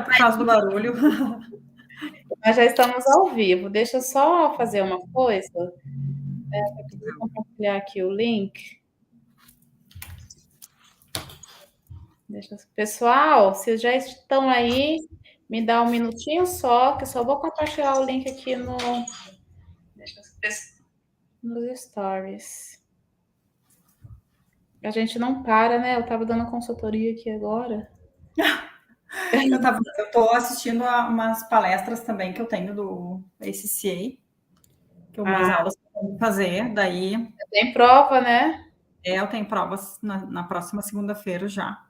por causa do barulho. Nós já estamos ao vivo. Deixa eu só fazer uma coisa. Eu preciso compartilhar aqui o link. Pessoal, vocês já estão aí, me dá um minutinho só, que eu só vou compartilhar o link aqui nos stories. A gente não para, né? Eu estava dando consultoria aqui agora. Eu tô assistindo a umas palestras também que eu tenho do ACCA, que é umas aulas que eu tenho que fazer, daí... Tem prova, né? Eu tenho provas na próxima segunda-feira já.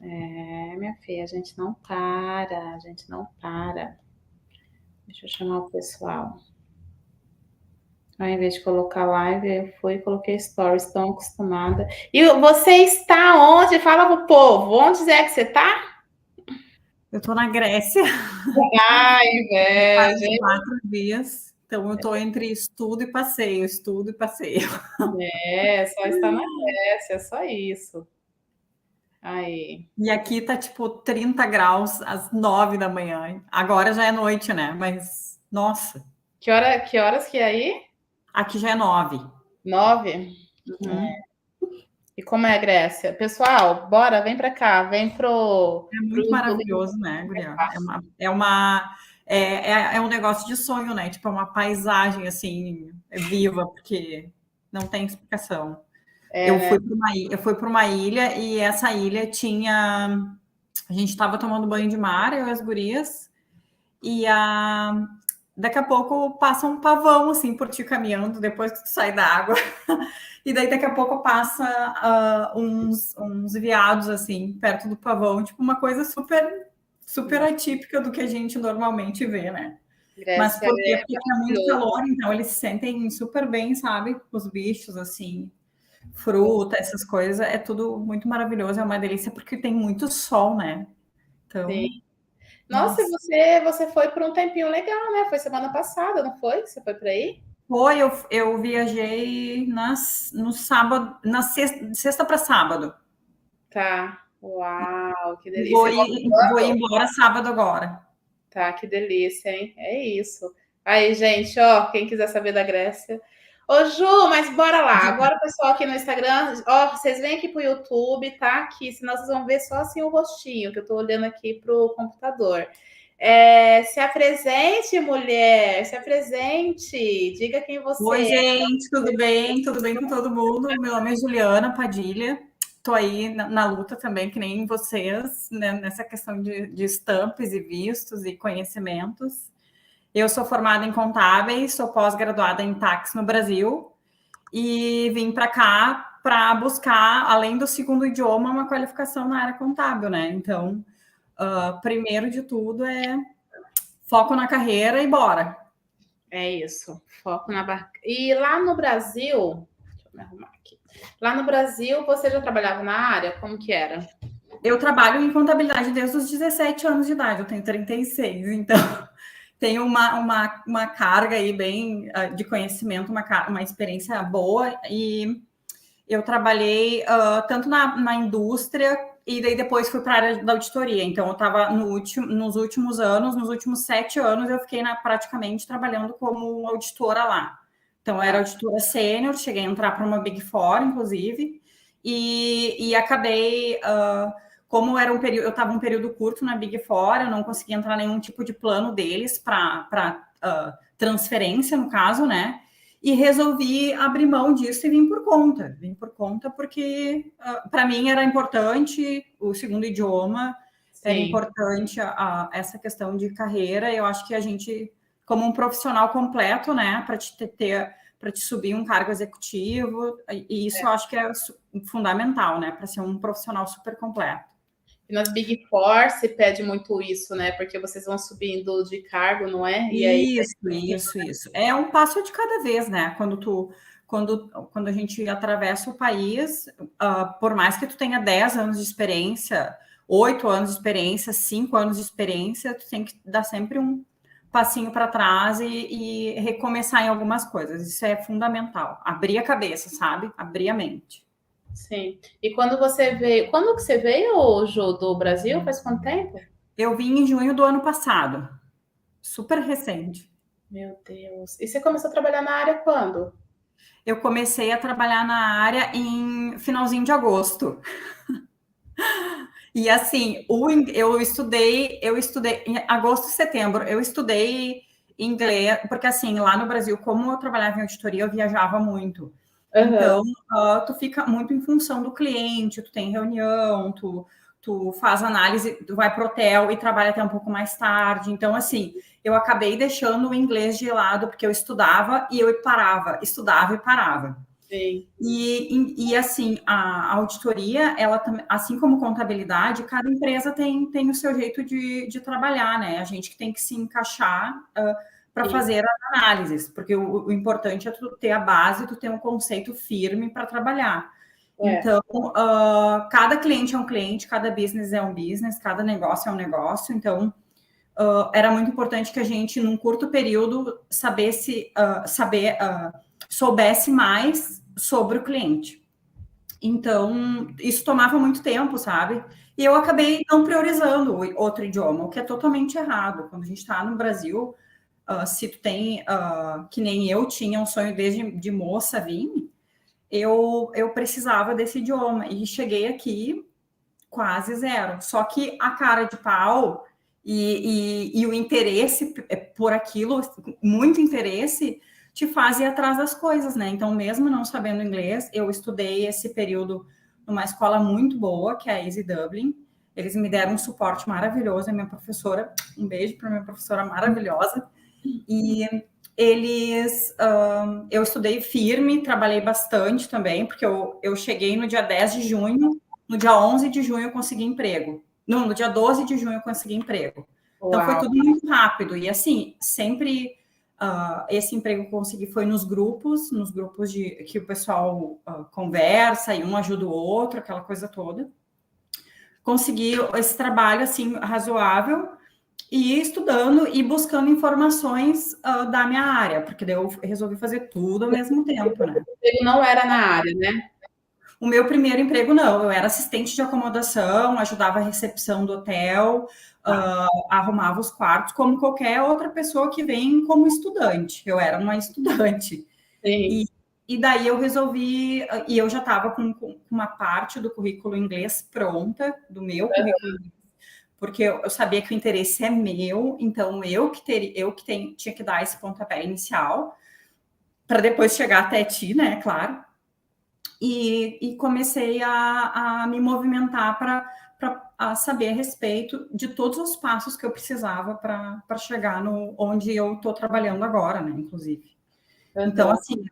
Minha filha, a gente não para, a gente não para. Deixa eu chamar o pessoal. Ao invés de colocar live, eu fui e coloquei stories, estão acostumada. E você está onde? Fala pro povo, onde é que você está? Eu tô na Grécia. Ai, velho. Faz 4 dias. Então, eu tô entre estudo e passeio, estudo e passeio. Só está na Grécia, é só isso. Aí. E aqui tá tipo 30 graus às 9 da manhã. Agora já é noite, né? Mas, nossa. Que horas que é aí? Aqui já é 9. 9? Uhum. E como é a Grécia? Pessoal, bora, vem para cá, vem pro muito maravilhoso, né, Guria? É um negócio de sonho, né? Tipo, é uma paisagem assim viva, porque não tem explicação. Eu fui para uma ilha e essa ilha tinha. A gente estava tomando banho de mar, eu e as gurias, e daqui a pouco passa um pavão assim por ti caminhando depois que tu sai da água. E daí daqui a pouco passa uns veados assim perto do pavão, tipo uma coisa super atípica do que a gente normalmente vê, né? Grécia. Mas por quê? Porque é muito calor, então eles se sentem super bem, sabe? Os bichos assim, fruta, essas coisas, é tudo muito maravilhoso, é uma delícia porque tem muito sol, né? Então, sim. Nossa, você foi por um tempinho legal, né? Foi semana passada, não foi? Você foi para aí? Foi, eu viajei no sábado, na sexta para sábado. Tá. Uau, que delícia. Vou ir embora sábado agora. Tá, que delícia, hein? É isso. Aí, gente, ó, quem quiser saber da Grécia. Ô, Ju, mas bora lá. Agora o pessoal aqui no Instagram, ó, vocês vêm aqui pro YouTube, tá? Aqui, senão vocês vão ver só assim o rostinho, que eu tô olhando aqui pro computador. Se apresente, mulher, se apresente, diga quem você Oi, é. gente, tudo bem? Tudo bem com todo mundo? Meu nome é Juliana Padilha. Estou aí na luta também, que nem vocês, né, nessa questão de estampas e vistos e conhecimentos. Eu sou formada em contábeis, sou pós-graduada em tax no Brasil e vim para cá para buscar, além do segundo idioma, uma qualificação na área contábil, né? Então, primeiro de tudo é foco na carreira e bora. É isso, foco na barca. E lá no Brasil, deixa eu me arrumar aqui. Lá no Brasil, você já trabalhava na área? Como que era? Eu trabalho em contabilidade desde os 17 anos de idade, eu tenho 36, então tenho uma carga aí bem de conhecimento, uma experiência boa, e eu trabalhei tanto na indústria, e daí depois fui para a área da auditoria, então eu estava nos últimos anos, nos últimos 7 anos, eu fiquei praticamente trabalhando como auditora lá. Então, eu era auditora sênior, cheguei a entrar para uma Big Four, inclusive, e acabei... como era eu estava um período curto na Big Four, eu não conseguia entrar em nenhum tipo de plano deles para transferência, no caso, né? E resolvi abrir mão disso e vim por conta. Vim por conta porque, para mim, era importante o segundo idioma, era importante essa questão de carreira. Eu acho que a gente, como um profissional completo, né, para te subir um cargo executivo, e isso eu acho que é fundamental, né, para ser um profissional super completo. E nas Big Four se pede muito isso, né? Porque vocês vão subindo de cargo, não é? E aí... Isso. É um passo de cada vez, né? Quando a gente atravessa o país, por mais que tu tenha 10 anos de experiência, 8 anos de experiência, 5 anos de experiência, tu tem que dar sempre um passinho para trás e recomeçar em algumas coisas. Isso é fundamental. Abrir a cabeça, sabe? Abrir a mente. Sim. E quando você veio... Quando que você veio, Ju, do Brasil? Faz quanto tempo? Eu vim em junho do ano passado, super recente. Meu Deus. E você começou a trabalhar na área quando? Eu comecei a trabalhar na área em finalzinho de agosto. E assim, eu estudei em agosto e setembro, eu estudei inglês, porque assim, lá no Brasil, como eu trabalhava em auditoria, eu viajava muito. Aham. Então, tu fica muito em função do cliente, tu tem reunião, tu faz análise, tu vai pro hotel e trabalha até um pouco mais tarde. Então, assim, eu acabei deixando o inglês de lado, porque eu estudava e eu parava, estudava e parava. Sim. E assim, a auditoria, ela assim como contabilidade, cada empresa tem o seu jeito de trabalhar, né? A gente que tem que se encaixar para Sim. fazer as análises, porque o importante é tu ter a base, tu ter um conceito firme para trabalhar. Então, cada cliente é um cliente, cada business é um business, cada negócio é um negócio. Então, era muito importante que a gente, num curto período, soubesse mais sobre o cliente. Então, isso tomava muito tempo, sabe? E eu acabei não priorizando o outro idioma, o que é totalmente errado. Quando a gente está no Brasil, se tu tem, que nem eu tinha um sonho desde de moça vir, eu precisava desse idioma. E cheguei aqui quase zero. Só que a cara de pau e o interesse por aquilo, muito interesse, te faz ir atrás das coisas, né? Então, mesmo não sabendo inglês, eu estudei esse período numa escola muito boa, que é a Easy Dublin. Eles me deram um suporte maravilhoso, a minha professora, um beijo para minha professora maravilhosa. E eu estudei firme, trabalhei bastante também, porque eu cheguei no dia 10 de junho, no dia 11 de junho eu consegui emprego. Não, no dia 12 de junho eu consegui emprego. Então foi Uau. tudo muito rápido. E assim, sempre esse emprego que eu consegui foi nos grupos que o pessoal conversa e um ajuda o outro, aquela coisa toda. Consegui esse trabalho assim razoável e estudando e buscando informações da minha área, porque daí eu resolvi fazer tudo ao mesmo tempo, né? Ele não era na área, né? O meu primeiro emprego, não, eu era assistente de acomodação, ajudava a recepção do hotel, arrumava os quartos, como qualquer outra pessoa que vem como estudante. Eu era uma estudante. Sim. E daí eu resolvi, e eu já estava com uma parte do currículo inglês pronta, do meu currículo inglês, porque eu sabia que o interesse é meu, então tinha que dar esse pontapé inicial, para depois chegar até ti, né, claro. E comecei a me movimentar para saber a respeito de todos os passos que eu precisava para chegar no onde eu estou trabalhando agora, né, inclusive. Então, assim,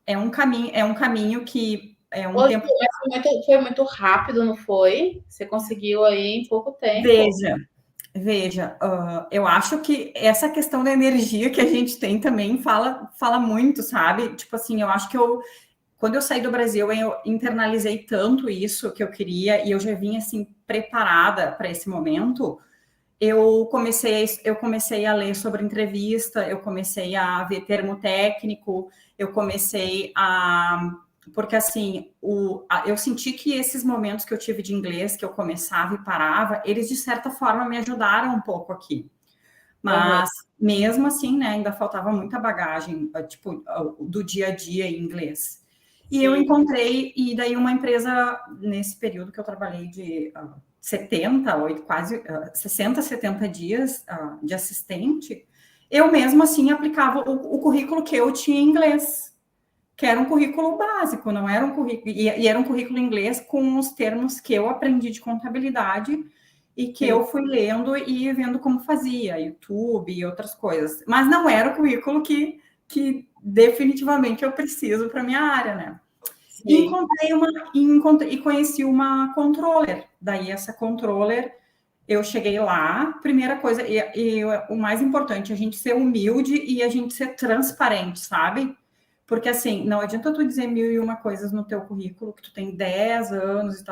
é um caminho que é um Hoje, tempo. foi muito rápido, não foi? Você conseguiu aí em pouco tempo. Veja, eu acho que essa questão da energia que a gente tem também fala muito, sabe? Tipo assim, eu acho que quando eu saí do Brasil, eu internalizei tanto isso que eu queria e eu já vinha assim preparada para esse momento. Eu comecei a ler sobre entrevista, eu comecei a ver termo técnico, eu comecei a porque assim, eu senti que esses momentos que eu tive de inglês, que eu começava e parava, eles de certa forma me ajudaram um pouco aqui. Mas mesmo assim, né, ainda faltava muita bagagem, tipo, do dia a dia em inglês. E eu encontrei, e daí uma empresa, nesse período que eu trabalhei de 60, 70 dias de assistente, eu mesmo assim aplicava o currículo que eu tinha em inglês, que era um currículo básico, não era um currículo, e era um currículo em inglês com os termos que eu aprendi de contabilidade e que eu fui lendo e vendo como fazia, YouTube e outras coisas. Mas não era o currículo que definitivamente eu preciso para minha área, né? E conheci uma controller. Daí essa controller, eu cheguei lá, primeira coisa, o mais importante, a gente ser humilde e a gente ser transparente, sabe? Porque, assim, não adianta tu dizer 1001 coisas no teu currículo, que tu tem 10 anos e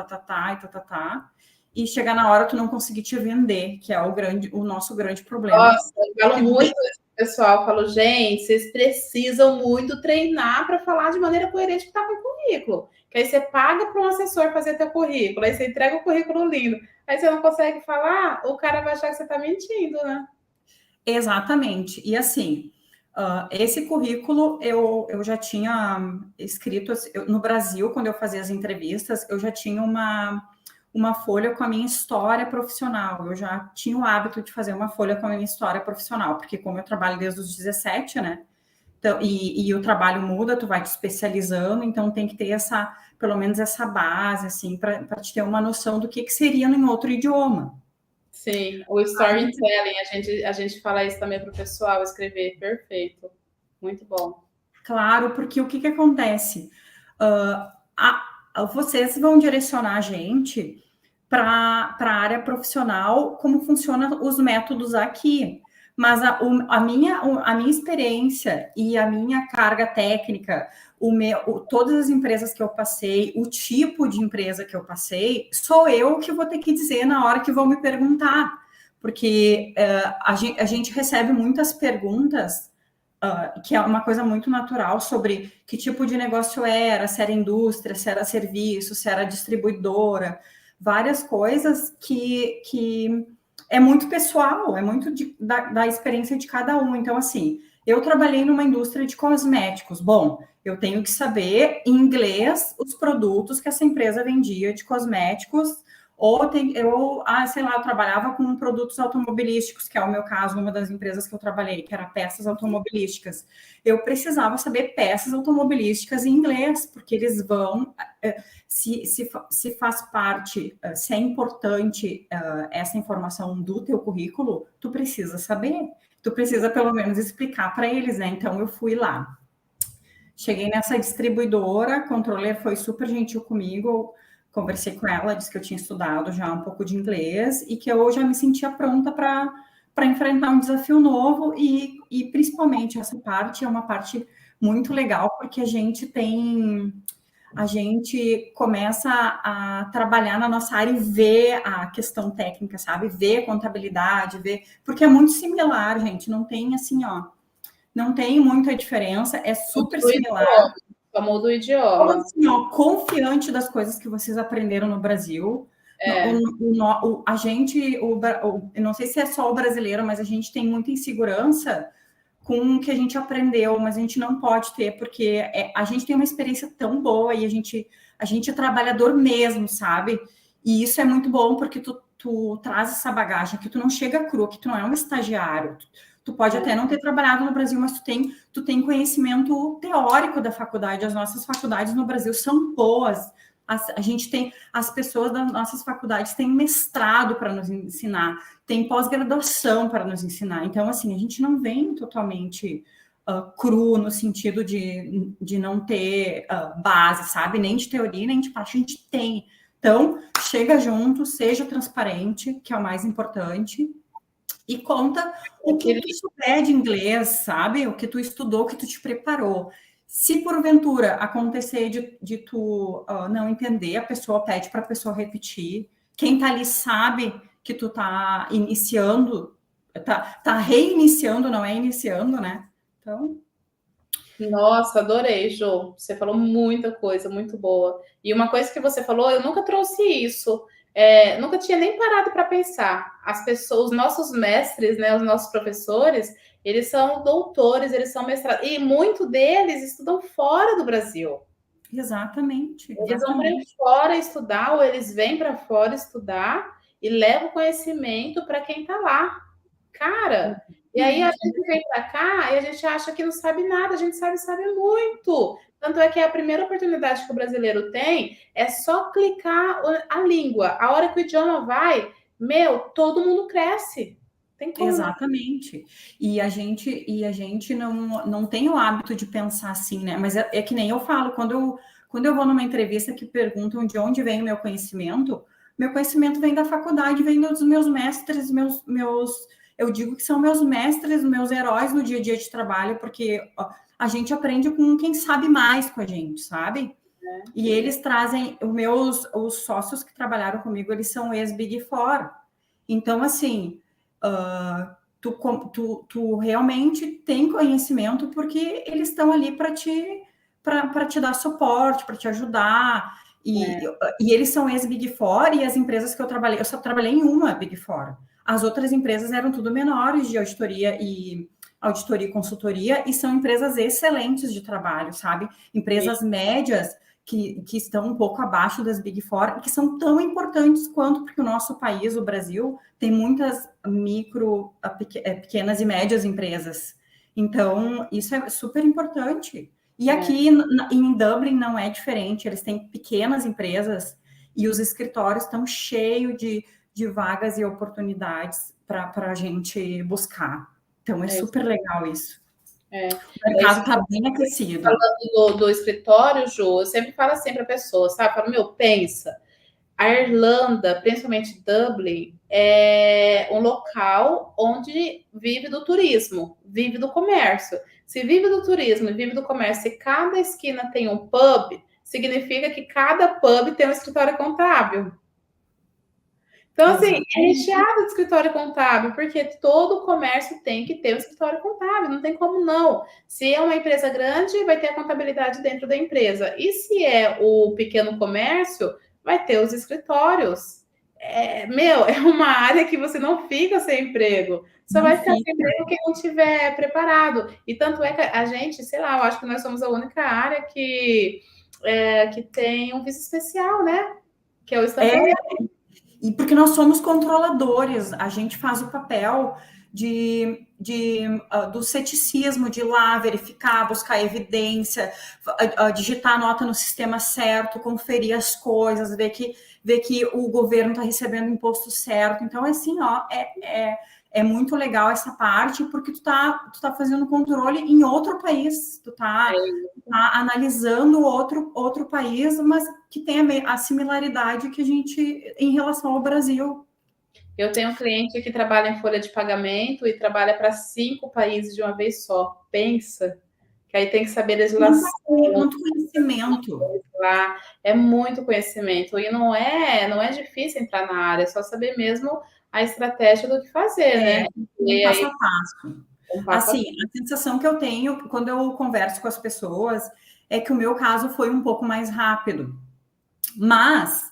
e chegar na hora tu não conseguir te vender, que é o nosso grande problema. Nossa, eu falo muito isso, pessoal. Falo, gente, vocês precisam muito treinar para falar de maneira coerente que está com o currículo. Que aí você paga para um assessor fazer teu currículo, aí você entrega o currículo lindo. Aí você não consegue falar, o cara vai achar que você está mentindo, né? Exatamente. E assim, esse currículo eu já tinha escrito no Brasil, quando eu fazia as entrevistas, eu já tinha uma folha com a minha história profissional. Eu já tinha o hábito de fazer uma folha com a minha história profissional, porque como eu trabalho desde os 17, né? Então, e o trabalho muda, tu vai te especializando, então tem que ter pelo menos essa base, assim, para te ter uma noção do que seria em outro idioma. Sim, o storytelling, a gente fala isso também para o pessoal escrever, perfeito. Muito bom. Claro, porque o que acontece? Vocês vão direcionar a gente para a área profissional, como funcionam os métodos aqui. Mas a minha experiência e a minha carga técnica, todas as empresas que eu passei, o tipo de empresa que eu passei, sou eu que vou ter que dizer na hora que vão me perguntar. Porque a gente recebe muitas perguntas que é uma coisa muito natural sobre que tipo de negócio era, se era indústria, se era serviço, se era distribuidora, várias coisas que é muito pessoal, é muito da experiência de cada um. Então, assim, eu trabalhei numa indústria de cosméticos. Bom, eu tenho que saber em inglês os produtos que essa empresa vendia de cosméticos sei lá, eu trabalhava com produtos automobilísticos, que é o meu caso, uma das empresas que eu trabalhei, que era peças automobilísticas. Eu precisava saber peças automobilísticas em inglês, porque eles vão, se faz parte, se é importante essa informação do teu currículo, tu precisa saber, tu precisa pelo menos explicar para eles, né? Então eu fui lá. Cheguei nessa distribuidora, a controller foi super gentil comigo, conversei com ela, disse que eu tinha estudado já um pouco de inglês e que eu já me sentia pronta para enfrentar um desafio novo e principalmente essa parte é uma parte muito legal porque a gente começa a trabalhar na nossa área e ver a questão técnica, sabe? Ver contabilidade, porque é muito similar, gente, não tem assim, ó, não tem muita diferença, é super similar. Só muda o idioma. Assim, ó, confiante das coisas que vocês aprenderam no Brasil. A gente, eu não sei se é só o brasileiro, mas a gente tem muita insegurança com o que a gente aprendeu, mas a gente não pode ter, porque a gente tem uma experiência tão boa e a gente é trabalhador mesmo, sabe? E isso é muito bom porque tu traz essa bagagem, que tu não chega cru, que tu não é um estagiário. Tu pode até não ter trabalhado no Brasil, mas tu tem conhecimento teórico da faculdade. As nossas faculdades no Brasil são boas. A gente tem, as pessoas das nossas faculdades têm mestrado para nos ensinar, tem pós-graduação para nos ensinar. Então, assim, a gente não vem totalmente cru no sentido de não ter base, sabe? Nem de teoria, nem de prática, a gente tem. Então, chega junto, seja transparente, que é o mais importante, e conta o que tu souber de inglês, sabe? O que tu estudou, o que tu te preparou. Se porventura acontecer de tu não entender, a pessoa pede para a pessoa repetir. Quem tá ali sabe que tu tá iniciando, tá reiniciando, não é iniciando, né? Então. Nossa, adorei, Jo. Você falou muita coisa, muito boa. E uma coisa que você falou, eu nunca trouxe isso. Nunca tinha nem parado para pensar. As pessoas, os nossos mestres, né, os nossos professores, eles são doutores, eles são mestrados. E muito deles estudam fora do Brasil. Exatamente. Eles vão para fora estudar, ou eles vêm para fora estudar e levam conhecimento para quem está lá. Cara, e aí a gente vem para cá e a gente acha que não sabe nada, a gente sabe muito. Tanto é que a primeira oportunidade que o brasileiro tem é só clicar a língua. A hora que o idioma vai, todo mundo cresce. Tem como. Exatamente. E a gente não tem o hábito de pensar assim, né? Mas é que nem eu falo, quando eu vou numa entrevista que perguntam de onde vem o meu conhecimento vem da faculdade, vem dos meus mestres, eu digo que são meus mestres, meus heróis no dia a dia de trabalho, porque a gente aprende com quem sabe mais com a gente, sabe? E eles trazem, os sócios que trabalharam comigo, eles são ex-Big Four. Então, assim, tu realmente tem conhecimento porque eles estão ali para te dar suporte, para te ajudar. E eles são ex-Big Four, e as empresas que eu só trabalhei em uma Big Four. As outras empresas eram tudo menores de auditoria e consultoria, e são empresas excelentes de trabalho, sabe? Empresas médias que estão um pouco abaixo das Big Four, e que são tão importantes quanto, porque o nosso país, o Brasil, tem muitas pequenas e médias empresas. Então, isso é super importante. E aqui em Dublin não é diferente, eles têm pequenas empresas e os escritórios estão cheios de vagas e oportunidades para a gente buscar. Então, é super legal isso. O mercado está bem aquecido. Falando do escritório, Ju, eu sempre falo assim para a pessoa, sabe? Falo, pensa, a Irlanda, principalmente Dublin, é um local onde vive do turismo, vive do comércio. Se vive do turismo e vive do comércio e cada esquina tem um pub, significa que cada pub tem um escritório contábil. Então, assim, é recheado de escritório contábil, porque todo comércio tem que ter um escritório contábil, não tem como não. Se é uma empresa grande, vai ter a contabilidade dentro da empresa. E se é o pequeno comércio, vai ter os escritórios. É uma área que você não fica sem emprego. Só vai ficar sem emprego quem não estiver preparado. E tanto é que a gente, sei lá, eu acho que nós somos a única área que tem um vice especial, né? Que é o estagiário. E porque nós somos controladores, a gente faz o papel do ceticismo, de ir lá verificar, buscar evidência, digitar a nota no sistema certo, conferir as coisas, ver que o governo está recebendo o imposto certo. Então, assim, é muito legal essa parte, porque tu tá fazendo controle em outro país, tu tá analisando outro país, mas que tem a similaridade que a gente, em relação ao Brasil. Eu tenho um cliente que trabalha em folha de pagamento e trabalha para 5 países de uma vez só. Pensa, que aí tem que saber legislação. Muito conhecimento. É muito conhecimento. E não é difícil entrar na área, é só saber mesmo a estratégia do que fazer, né? Passo a passo. Assim, a sensação que eu tenho quando eu converso com as pessoas é que o meu caso foi um pouco mais rápido. Mas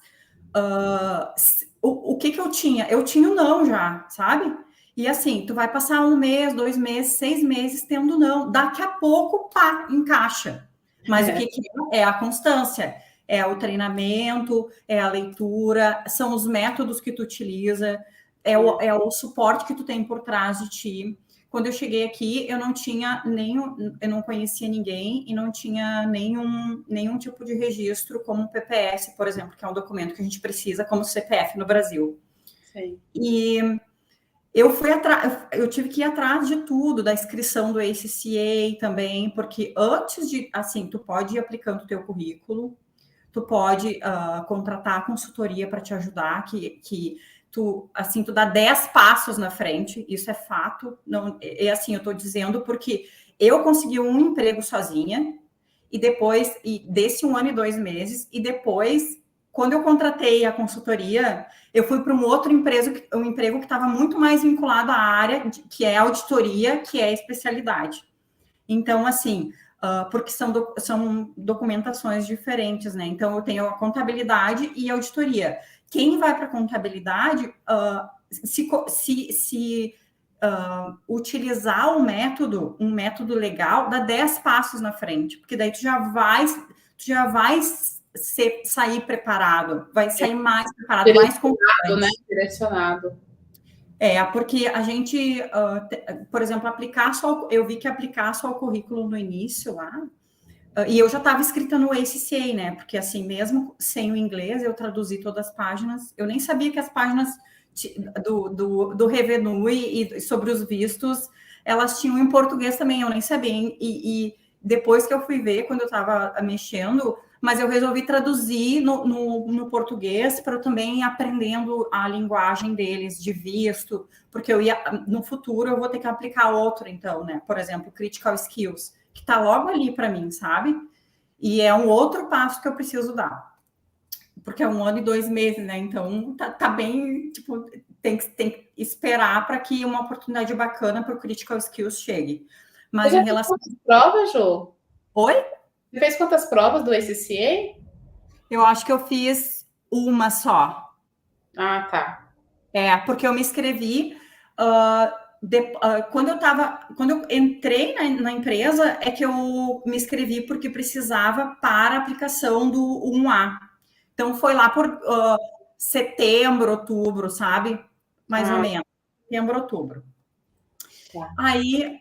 o que eu tinha? Eu tinha o não já, sabe? E assim, tu vai passar 1 mês, 2 meses, 6 meses tendo não. Daqui a pouco, pá, encaixa. Mas o que é a constância? É o treinamento, é a leitura, são os métodos que tu utiliza, é o suporte que tu tem por trás de ti. Quando eu cheguei aqui, eu não conhecia ninguém e não tinha nenhum tipo de registro como o PPS, por exemplo, que é um documento que a gente precisa como CPF no Brasil. Sim. E eu tive que ir atrás de tudo, da inscrição do ACCA também, porque antes de, assim, tu pode ir aplicando o teu currículo, tu pode contratar a consultoria para te ajudar, que tu dá 10 passos na frente, isso é fato. Não, assim, eu estou dizendo porque eu consegui um emprego sozinha, e depois, desse 1 ano e 2 meses, e depois, quando eu contratei a consultoria, eu fui para um outro emprego que estava muito mais vinculado à área, que é auditoria, que é a especialidade. Então, assim, porque são documentações diferentes, né? Então, eu tenho a contabilidade e a auditoria. Quem vai para a contabilidade, se utilizar um método legal, dá 10 passos na frente, porque daí tu já vai sair preparado, vai sair mais preparado, mais confiante. Né? Direcionado. Porque a gente, por exemplo, eu vi que aplicar só o currículo no início lá, e eu já estava escrita no ACCA, né? Porque assim, mesmo sem o inglês, eu traduzi todas as páginas. Eu nem sabia que as páginas do Revenue e sobre os vistos, elas tinham em português também, eu nem sabia. E depois que eu fui ver, quando eu estava mexendo, mas eu resolvi traduzir no português para eu também ir aprendendo a linguagem deles de visto, porque no futuro eu vou ter que aplicar outro, então, né? Por exemplo, Critical Skills, que está logo ali para mim, sabe? E é um outro passo que eu preciso dar. Porque é 1 ano e 2 meses, né? Então, tá bem, tipo, tem que esperar para que uma oportunidade bacana para o Critical Skills chegue. Mas em relação... Quantas provas, Jô? Oi? Você fez quantas provas do ACCA? Eu acho que eu fiz uma só. Ah, tá. Porque eu me inscrevi quando eu entrei na empresa, é que eu me inscrevi porque precisava para a aplicação do 1A. Então foi lá por setembro, outubro, sabe? Mais ou Ah, menos. Setembro, outubro. tá. Aí,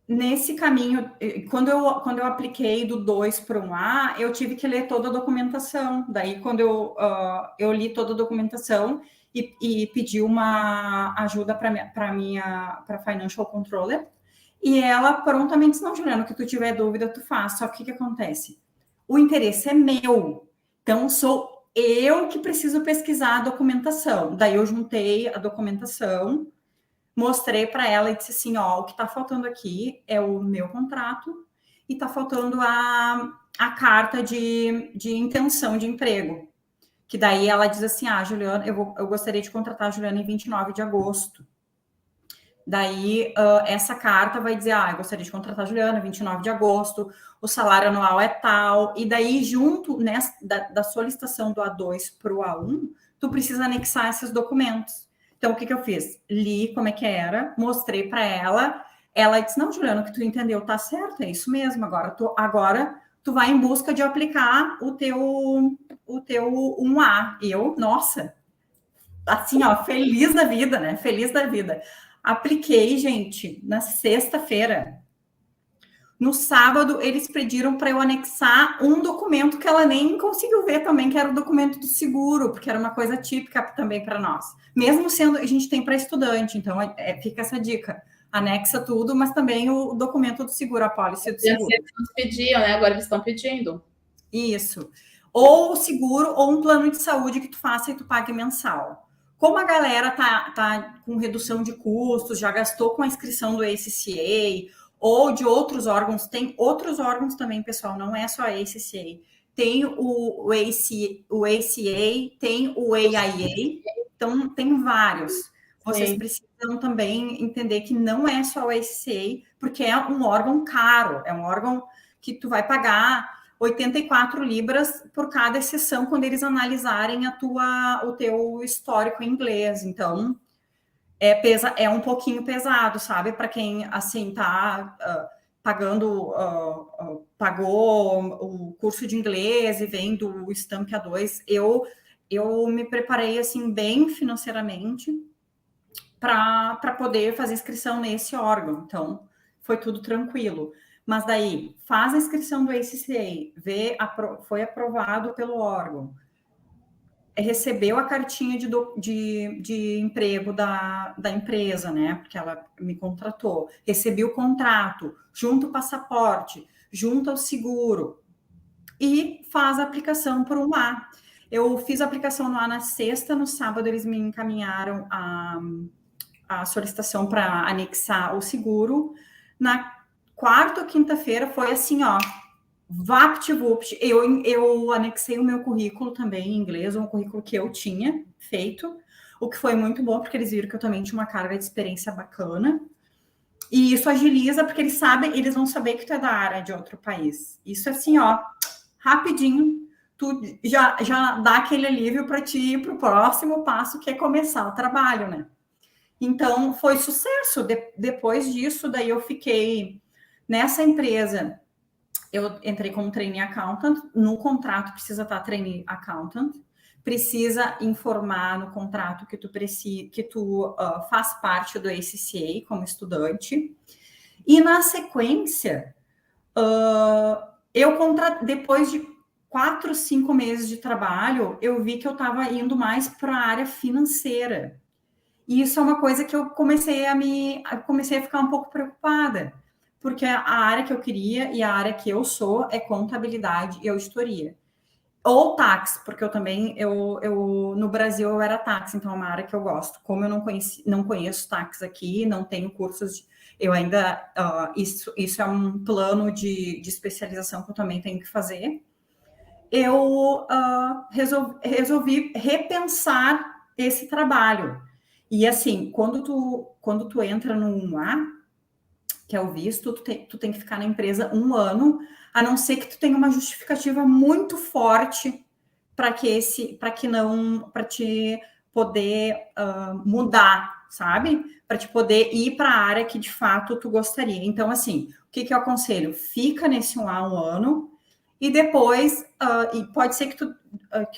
nesse caminho, quando eu apliquei do 2 para o 1A, eu tive que ler toda a documentação. Daí, quando eu li toda a documentação e pedi uma ajuda para Financial Controller, e ela prontamente disse, não, Juliana, o que tu tiver dúvida, tu faz. Só que o que acontece? O interesse é meu. Então, sou eu que preciso pesquisar a documentação. Daí, eu juntei a documentação, mostrei para ela e disse assim, ó, o que está faltando aqui é o meu contrato e está faltando a carta de intenção de emprego. Que daí ela diz assim, Juliana, eu gostaria de contratar a Juliana em 29 de agosto. Daí, essa carta vai dizer, eu gostaria de contratar a Juliana, 29 de agosto, o salário anual é tal, e daí, junto da solicitação do A2 para o A1, tu precisa anexar esses documentos. Então, o que eu fiz? Li como é que era, mostrei para ela disse, não, Juliana, o que tu entendeu tá certo, é isso mesmo, agora tu vai em busca de aplicar o teu 1A. E eu, nossa, assim, ó, feliz da vida, né? Feliz da vida. Apliquei, gente, na sexta-feira. No sábado, eles pediram para eu anexar um documento que ela nem conseguiu ver também, que era o documento do seguro, porque era uma coisa típica também para nós. Mesmo sendo, a gente tem para estudante, então fica essa dica. Anexa tudo, mas também o documento do seguro, a pólice do seguro. Eles não pediam, né? Agora eles estão pedindo. Isso. Ou o seguro, ou um plano de saúde que tu faça e tu pague mensal. Como a galera tá com redução de custos, já gastou com a inscrição do ACCA, ou de outros órgãos, tem outros órgãos também, pessoal, não é só a ACCA. Tem o ACA, tem o AIA, então tem vários. Vocês Sim. precisam também entender que não é só o ACCA, porque é um órgão caro, é um órgão que tu vai pagar 84 libras por cada exceção quando eles analisarem o teu histórico em inglês. Então, é um pouquinho pesado, sabe? Para quem, assim, tá pagou o curso de inglês e vem do Stamp A2, eu me preparei, assim, bem financeiramente para poder fazer inscrição nesse órgão. Então, foi tudo tranquilo. Mas daí, faz a inscrição do ACCA, foi aprovado pelo órgão, recebeu a cartinha de emprego da empresa, né? Porque ela me contratou. Recebi o contrato, junta o passaporte, junta o seguro e faz a aplicação para o A. Eu fiz a aplicação no A na sexta, no sábado eles me encaminharam a solicitação para anexar o seguro. Na quarta ou quinta-feira foi assim, ó, VaptVupt. Eu anexei o meu currículo também em inglês, um currículo que eu tinha feito, o que foi muito bom, porque eles viram que eu também tinha uma carga de experiência bacana. E isso agiliza, porque eles vão saber que tu é da área de outro país. Isso assim, ó, rapidinho, tu já dá aquele alívio para ti ir para o próximo passo, que é começar o trabalho, né? Então, foi sucesso. Depois disso, daí eu fiquei nessa empresa. Eu entrei como trainee accountant. No contrato precisa estar trainee accountant. Precisa informar no contrato que tu faz parte do ACCA como estudante. E na sequência, depois de 4, 5 meses de trabalho, eu vi que eu estava indo mais para a área financeira. E isso é uma coisa que eu comecei a ficar um pouco preocupada, porque a área que eu queria e a área que eu sou é contabilidade e auditoria. Ou táxi, porque no Brasil eu era táxi, então é uma área que eu gosto. Como eu não conheço táxi aqui, não tenho cursos, eu ainda, isso é um plano de especialização que eu também tenho que fazer. Eu resolvi repensar esse trabalho. E assim, quando tu entra no 1A, o que é o visto, tu tem que ficar na empresa 1 ano, a não ser que tu tenha uma justificativa muito forte para te poder mudar, sabe? Para te poder ir para a área que de fato tu gostaria. Então, assim, o que eu aconselho? Fica nesse 1A 1 ano, e depois, e pode ser que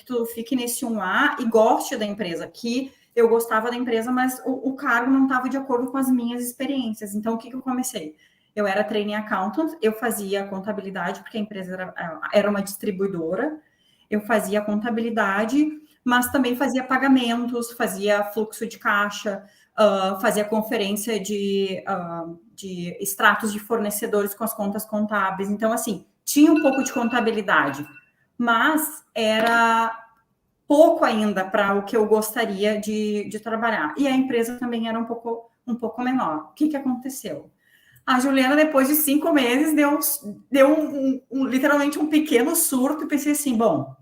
tu fique nesse 1A e goste da empresa, que eu gostava da empresa, mas o cargo não estava de acordo com as minhas experiências. Então, o que eu comecei? Eu era trainee accountant, eu fazia contabilidade, porque a empresa era uma distribuidora, eu fazia contabilidade, mas também fazia pagamentos, fazia fluxo de caixa, fazia conferência de extratos de fornecedores com as contas contábeis. Então, assim, tinha um pouco de contabilidade, mas era pouco ainda para o que eu gostaria de trabalhar. E a empresa também era um pouco menor. O que aconteceu? A Juliana, depois de 5 meses, deu literalmente um pequeno surto e pensei assim, bom,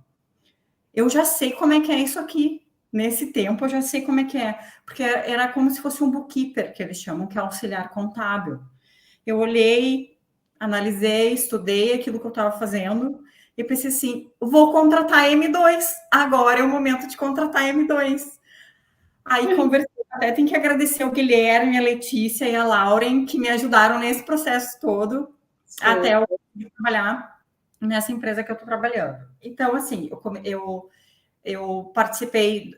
eu já sei como é que é isso aqui. Nesse tempo, eu já sei como é que é. Porque era como se fosse um bookkeeper, que eles chamam, que é auxiliar contábil. Eu olhei, analisei, estudei aquilo que eu estava fazendo e pensei assim, vou contratar M2. Agora é o momento de contratar M2. Aí conversei, até tenho que agradecer o Guilherme, a Letícia e a Lauren, que me ajudaram nesse processo todo, até eu trabalhar nessa empresa que eu estou trabalhando. Então, assim, eu participei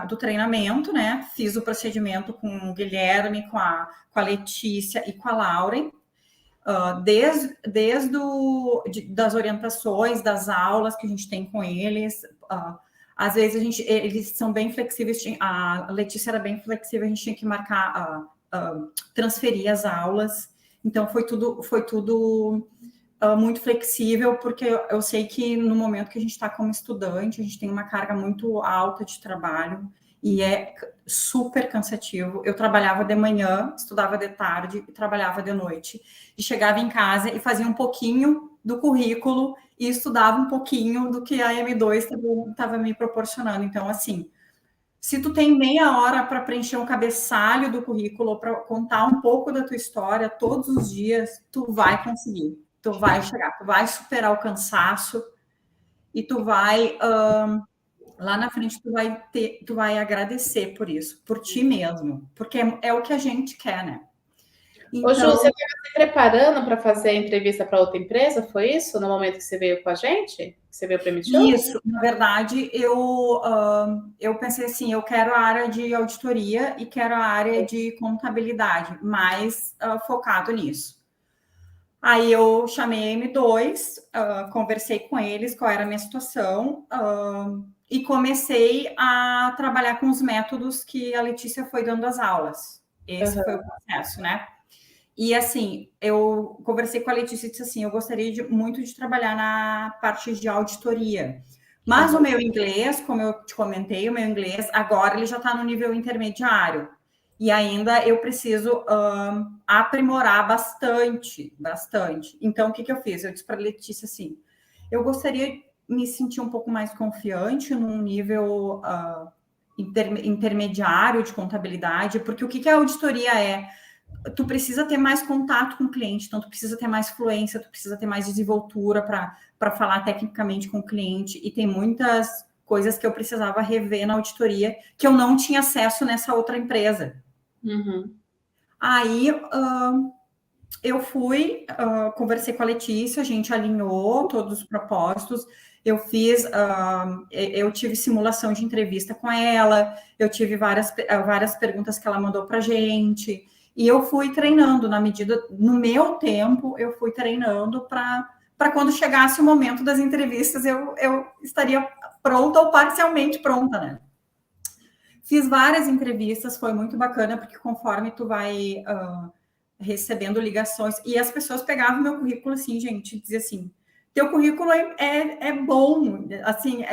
do treinamento, né? Fiz o procedimento com o Guilherme, com a Letícia e com a Lauren, das orientações, das aulas que a gente tem com eles. Às vezes eles são bem flexíveis. A Letícia era bem flexível, a gente tinha que marcar, transferir as aulas. Então foi tudo muito flexível, porque eu sei que no momento que a gente está como estudante, a gente tem uma carga muito alta de trabalho e é super cansativo. Eu trabalhava de manhã, estudava de tarde e trabalhava de noite. E chegava em casa e fazia um pouquinho do currículo e estudava um pouquinho do que a M2 estava me proporcionando. Então, assim, se tu tem meia hora para preencher um cabeçalho do currículo, para contar um pouco da tua história todos os dias, tu vai conseguir. Tu vai chegar, tu vai superar o cansaço e tu vai lá na frente tu vai agradecer por isso, por ti mesmo, porque é o que a gente quer, né? Ô, Ju, Então, você estava se preparando para fazer a entrevista para outra empresa? Foi isso? No momento que você veio com a gente? Que você veio para a Emitiu? isso, na verdade, eu pensei assim, eu quero a área de auditoria e quero a área de contabilidade, mais focado nisso. Aí eu chamei a M2, conversei com eles qual era a minha situação, e comecei a trabalhar com os métodos que a Letícia foi dando as aulas. Esse foi o processo, né? E assim, eu conversei com a Letícia e disse assim, eu gostaria muito de trabalhar na parte de auditoria. Mas o meu inglês, como eu te comentei, o meu inglês agora ele já está no nível intermediário. E ainda eu preciso aprimorar bastante. Então, o que eu fiz? Eu disse para a Letícia assim, eu gostaria de me sentir um pouco mais confiante num nível intermediário de contabilidade, porque o que a auditoria é? Tu precisa ter mais contato com o cliente, então tu precisa ter mais fluência, tu precisa ter mais desenvoltura para falar tecnicamente com o cliente, e tem muitas coisas que eu precisava rever na auditoria que eu não tinha acesso nessa outra empresa. Uhum. Aí eu fui, conversei com a Letícia, a gente alinhou todos os propósitos, eu tive simulação de entrevista com ela, eu tive várias perguntas que ela mandou para a gente, e eu fui treinando no meu tempo, eu fui treinando para quando chegasse o momento das entrevistas, eu estaria pronta ou parcialmente pronta, né? Fiz várias entrevistas, foi muito bacana, porque conforme tu vai recebendo ligações, e as pessoas pegavam meu currículo assim, gente, dizia assim, teu currículo é bom, assim,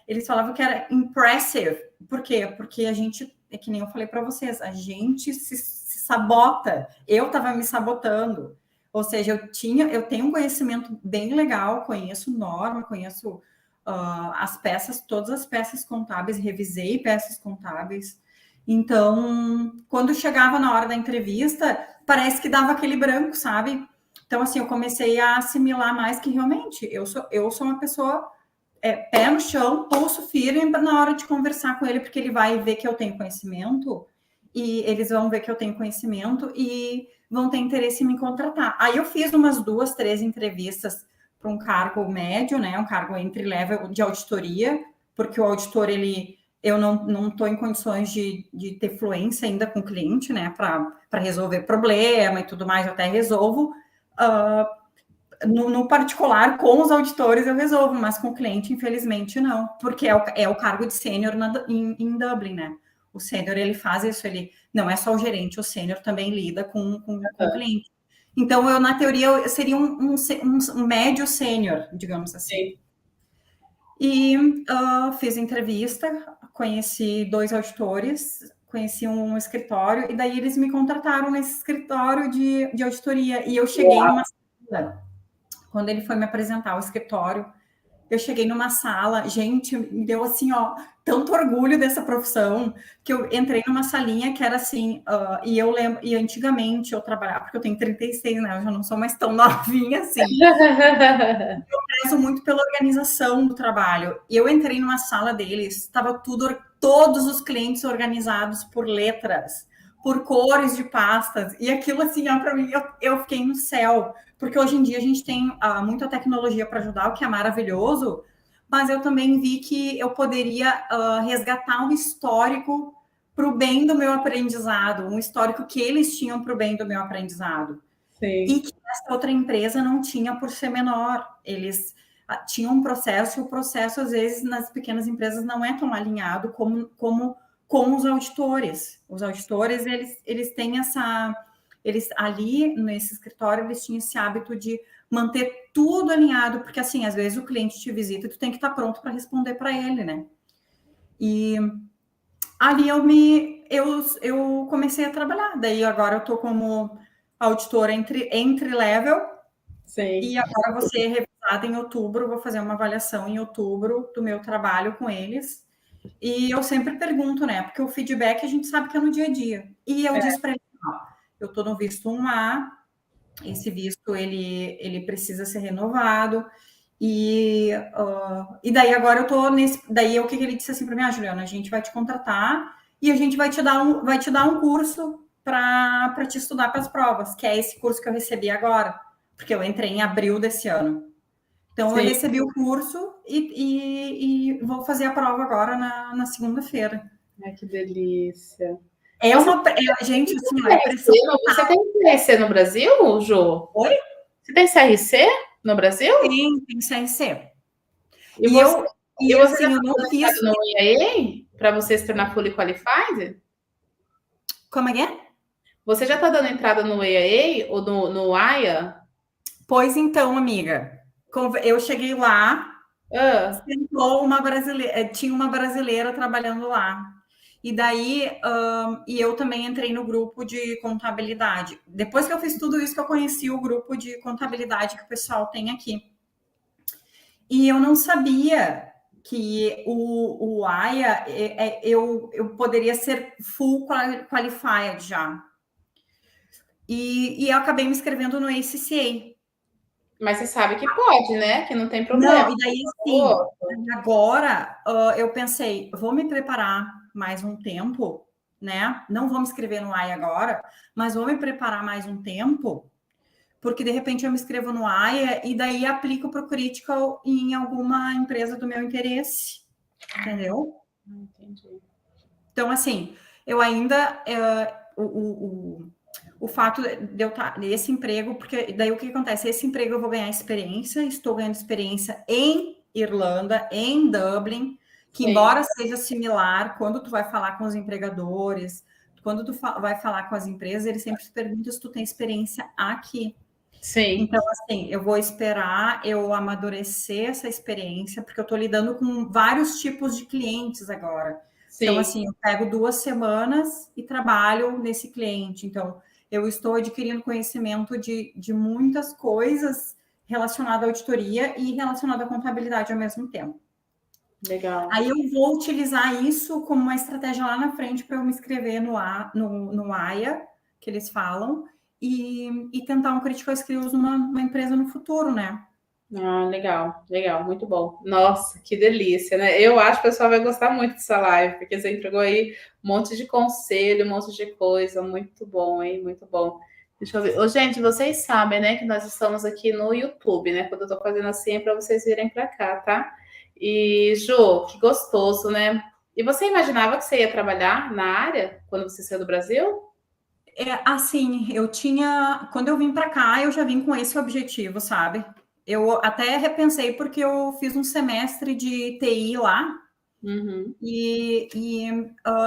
eles falavam que era impressive. Por quê? Porque a gente, é que nem eu falei para vocês, a gente se sabota, eu estava me sabotando, ou seja, eu tenho um conhecimento bem legal, conheço norma, conheço todas as peças contábeis, revisei peças contábeis, Então, quando chegava na hora da entrevista, parece que dava aquele branco, sabe? Então, assim, eu comecei a assimilar mais que realmente eu sou uma pessoa pé no chão, pulso firme na hora de conversar com ele, porque ele vai ver que eu tenho conhecimento e eles vão ver que eu tenho conhecimento e vão ter interesse em me contratar. Aí eu fiz umas 2, 3 entrevistas para um cargo médio, né, um cargo entry-level de auditoria, porque o auditor, eu não estou em condições de ter fluência ainda com o cliente, né, para resolver problema e tudo mais, eu até resolvo. No particular, com os auditores eu resolvo, mas com o cliente, infelizmente, não, porque é o cargo de sênior em Dublin, né? O sênior, ele faz isso, ele não é só o gerente, o sênior também lida com o cliente. Então, na teoria, eu seria um médio sênior, digamos assim. Sim. E fiz entrevista, conheci 2 auditores, conheci um escritório, e daí eles me contrataram nesse escritório de auditoria, e eu cheguei numa sala. Quando ele foi me apresentar o escritório, eu cheguei numa sala, gente, me deu assim, ó, tanto orgulho dessa profissão, que eu entrei numa salinha que era assim, e eu lembro, e antigamente eu trabalhava, porque eu tenho 36, né, eu já não sou mais tão novinha assim. Eu prezo muito pela organização do trabalho. E eu entrei numa sala deles, estava todos os clientes organizados por letras, por cores de pastas, e aquilo assim, ó, para mim, eu fiquei no céu, porque hoje em dia a gente tem muita tecnologia para ajudar, o que é maravilhoso, mas eu também vi que eu poderia resgatar um histórico para o bem do meu aprendizado, um histórico que eles tinham para o bem do meu aprendizado. Sim. E que essa outra empresa não tinha por ser menor. Eles tinham um processo, e o processo, às vezes, nas pequenas empresas não é tão alinhado como com os auditores. Os auditores, eles têm eles ali nesse escritório, eles tinham esse hábito de manter tudo alinhado, porque assim, às vezes o cliente te visita e tu tem que estar pronto para responder para ele, né? E ali eu comecei a trabalhar. Daí agora eu tô como auditora entry level. Sim. E agora vou ser revisada em outubro, vou fazer uma avaliação em outubro do meu trabalho com eles. E eu sempre pergunto, né? Porque o feedback a gente sabe que é no dia a dia. E eu disse para ele, eu estou no visto 1A, esse visto ele precisa ser renovado. E daí agora eu tô nesse. Daí o que ele disse assim para mim, Juliana, a gente vai te contratar e a gente vai te dar um curso para te estudar para as provas, que é esse curso que eu recebi agora, porque eu entrei em abril desse ano. Então, eu recebi o curso e vou fazer a prova agora na segunda-feira. Ai, que delícia. Gente, assim, é pressão. Você tem CRC no Brasil, Jô? Oi? Você tem CRC no Brasil? Tem CRC. E você já não fiz no IAA para você se tornar fully qualified? Como é que é? Você já está dando entrada no IAA ou no AIA? Pois então, amiga. Eu cheguei lá, sentou uma brasileira, tinha uma brasileira trabalhando lá. E daí, e eu também entrei no grupo de contabilidade. Depois que eu fiz tudo isso, que eu conheci o grupo de contabilidade que o pessoal tem aqui. E eu não sabia que o AIA, eu poderia ser full qualified já. E eu acabei me inscrevendo no ACCA. Mas você sabe que pode, né? Que não tem problema. Não, e daí sim, agora eu pensei, vou me preparar mais um tempo, né? Não vou me inscrever no AI agora, mas vou me preparar mais um tempo, porque de repente eu me inscrevo no AI e daí aplico para o Critical em alguma empresa do meu interesse, entendeu? Entendi. Então, assim, eu ainda o fato de eu estar nesse emprego, porque daí o que acontece? Esse emprego eu vou ganhar experiência, estou ganhando experiência em Irlanda, em Dublin, que embora seja similar, quando tu vai falar com os empregadores, quando tu vai falar com as empresas, eles sempre te perguntam se tu tem experiência aqui. Sim. Então, assim, eu vou esperar eu amadurecer essa experiência, porque eu estou lidando com vários tipos de clientes agora. Sim. Então, assim, eu pego 2 semanas e trabalho nesse cliente. Então, eu estou adquirindo conhecimento de muitas coisas relacionadas à auditoria e relacionadas à contabilidade ao mesmo tempo. Legal. Aí eu vou utilizar isso como uma estratégia lá na frente para eu me inscrever no AIA, que eles falam, e tentar um Critical Skills numa empresa no futuro, né? Ah, legal, legal, muito bom. Nossa, que delícia, né? Eu acho que o pessoal vai gostar muito dessa live, porque você entregou aí um monte de conselho, um monte de coisa, muito bom, hein? Muito bom. Deixa eu ver. Ô, gente, vocês sabem, né, que nós estamos aqui no YouTube, né? Quando eu tô fazendo assim é para vocês virem para cá, tá? E, Ju, que gostoso, né? E você imaginava que você ia trabalhar na área quando você saiu do Brasil? Assim, quando eu vim para cá, eu já vim com esse objetivo, sabe? Eu até repensei porque eu fiz um semestre de TI lá Uhum.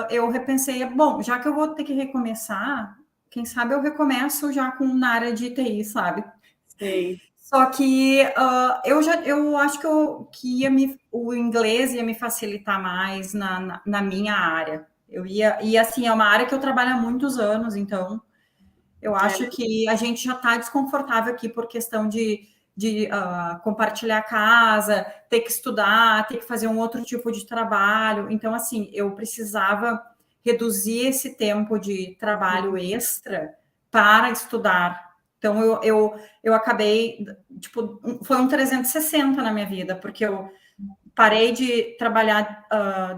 eu repensei, bom, já que eu vou ter que recomeçar, quem sabe eu recomeço já na área de TI, sabe? Sei. Só que eu acho que o inglês ia me facilitar mais na minha área. E assim, é uma área que eu trabalho há muitos anos, então eu acho que a gente já está desconfortável aqui por questão de compartilhar a casa, ter que estudar, ter que fazer um outro tipo de trabalho. Então, assim, eu precisava reduzir esse tempo de trabalho extra para estudar. Então, eu acabei, tipo, foi um 360 na minha vida, porque eu parei de trabalhar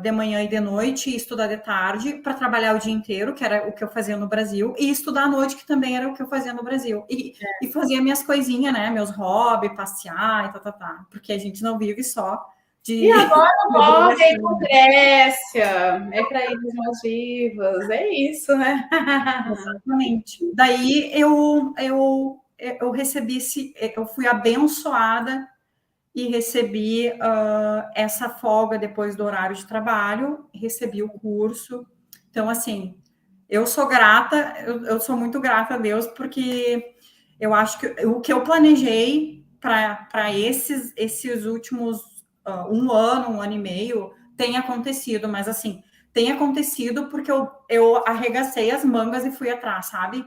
de manhã e de noite e estudar de tarde para trabalhar o dia inteiro, que era o que eu fazia no Brasil, e estudar à noite, que também era o que eu fazia no Brasil. E fazia minhas coisinhas, né? Meus hobbies, passear e tá. Porque a gente não vive só E de, agora de morre aí obrigação. com Grécia, é para ir nas Maldivas, é isso, né? Exatamente. Daí eu recebi eu fui abençoada e recebi essa folga depois do horário de trabalho, recebi o curso. Então, assim, eu sou grata, eu sou muito grata a Deus, porque eu acho que o que eu planejei para esses últimos 1 ano e meio tem acontecido, mas assim, tem acontecido porque eu arregacei as mangas e fui atrás, sabe?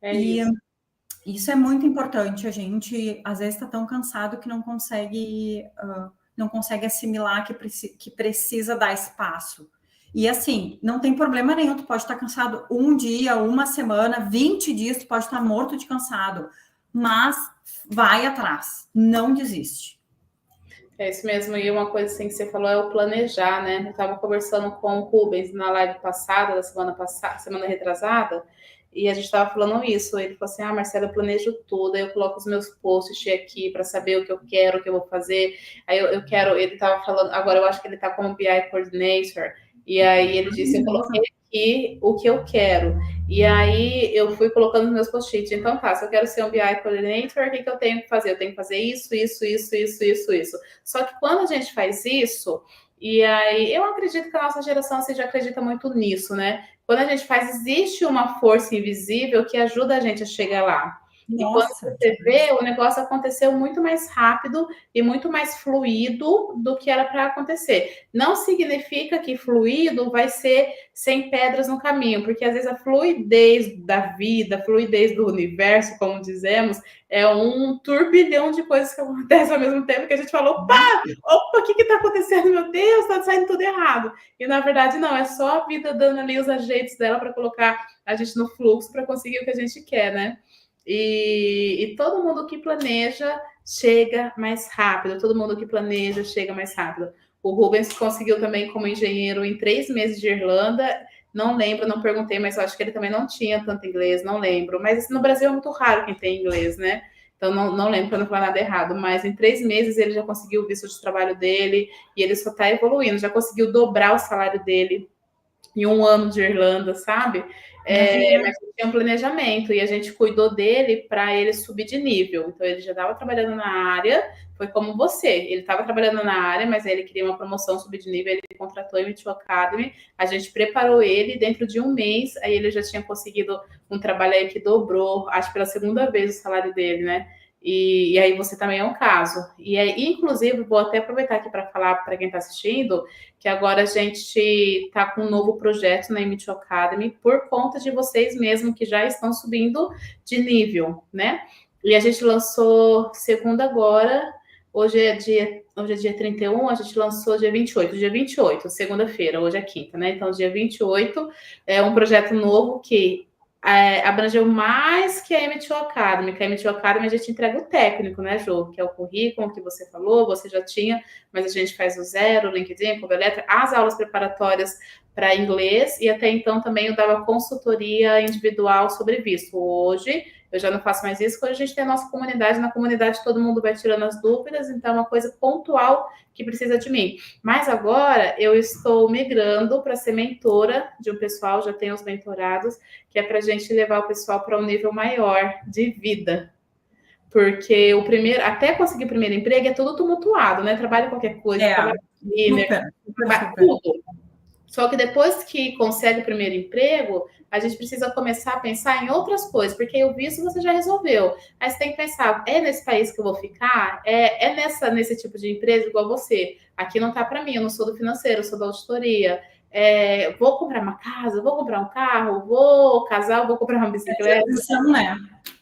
É E isso. isso é muito importante. A gente às vezes está tão cansado que não consegue assimilar que precisa dar espaço. E assim, não tem problema nenhum. Tu pode estar cansado um dia, uma semana, 20 dias, tu pode estar morto de cansado, mas vai atrás, não desiste. É isso mesmo, e uma coisa assim que você falou é o planejar, né? Eu estava conversando com o Rubens na live passada, da semana passada, semana retrasada, e a gente estava falando isso. Ele falou assim: Ah, Marcela, eu planejo tudo, aí eu coloco os meus posts aqui para saber o que eu quero, o que eu vou fazer. Aí eu quero, ele estava falando, agora eu acho que ele está como BI Coordinator, e aí ele disse: Eu coloquei aqui o que eu quero. E aí eu fui colocando nos meus post-its. Então tá, se eu quero ser um BI Coordinator, o que eu tenho que fazer? Eu tenho que fazer isso. Só que quando a gente faz isso, e aí eu acredito que a nossa geração já acredita muito nisso, né? Quando a gente faz, existe uma força invisível que ajuda a gente a chegar lá. E quando Nossa, você vê, o negócio aconteceu muito mais rápido e muito mais fluido do que era para acontecer. Não significa que fluido vai ser sem pedras no caminho, porque às vezes a fluidez da vida, a fluidez do universo, como dizemos, é um turbilhão de coisas que acontecem ao mesmo tempo que a gente falou: opa, o que está acontecendo? Meu Deus, está saindo tudo errado. E na verdade, não, é só a vida dando ali os ajeitos dela para colocar a gente no fluxo para conseguir o que a gente quer, né? E todo mundo que planeja chega mais rápido, todo mundo que planeja chega mais rápido. O Rubens conseguiu também como engenheiro em 3 meses de Irlanda. Não lembro, não perguntei, mas eu acho que ele também não tinha tanto inglês, não lembro. Mas no Brasil é muito raro quem tem inglês, né? Então não lembro para não falar nada errado. Mas em 3 meses ele já conseguiu o visto de trabalho dele e ele só está evoluindo, já conseguiu dobrar o salário dele em 1 ano de Irlanda, sabe? Mas tinha um planejamento e a gente cuidou dele para ele subir de nível. Então ele já estava trabalhando na área, foi como você. Ele estava trabalhando na área, mas ele queria uma promoção, subir de nível, ele contratou a MTO Academy, a gente preparou ele dentro de 1 mês, aí ele já tinha conseguido um trabalho aí que dobrou, acho pela 2ª vez o salário dele, né? E aí você também é um caso. E aí, inclusive, vou até aproveitar aqui para falar para quem está assistindo que agora a gente está com um novo projeto na MTO Academy por conta de vocês mesmo que já estão subindo de nível, né? E a gente lançou segunda agora Hoje é dia 31, a gente lançou dia 28. Dia 28, segunda-feira, hoje é quinta, né? Então, dia 28 é um projeto novo que abrangeu mais que a MTO Academy. Que a MTO Academy a gente entrega o técnico, né, Jô? Que é o currículo que você falou, você já tinha, mas a gente faz o zero, LinkedIn, Cover Letter, as aulas preparatórias para inglês, e até então também eu dava consultoria individual sobre visto. Hoje eu já não faço mais isso, porque hoje a gente tem a nossa comunidade, na comunidade todo mundo vai tirando as dúvidas, então é uma coisa pontual que precisa de mim. Mas agora eu estou migrando para ser mentora de um pessoal, já tenho os mentorados, que é para a gente levar o pessoal para um nível maior de vida. Porque até conseguir o primeiro emprego é tudo tumultuado, né? Trabalha qualquer coisa, trabalha cleaner, tudo. Só que depois que consegue o primeiro emprego, a gente precisa começar a pensar em outras coisas, porque o visto você já resolveu. Aí você tem que pensar, é nesse país que eu vou ficar? Nesse tipo de empresa igual você? Aqui não tá para mim, eu não sou do financeiro, eu sou da auditoria. Vou comprar uma casa, vou comprar um carro, vou casar, vou comprar uma bicicleta.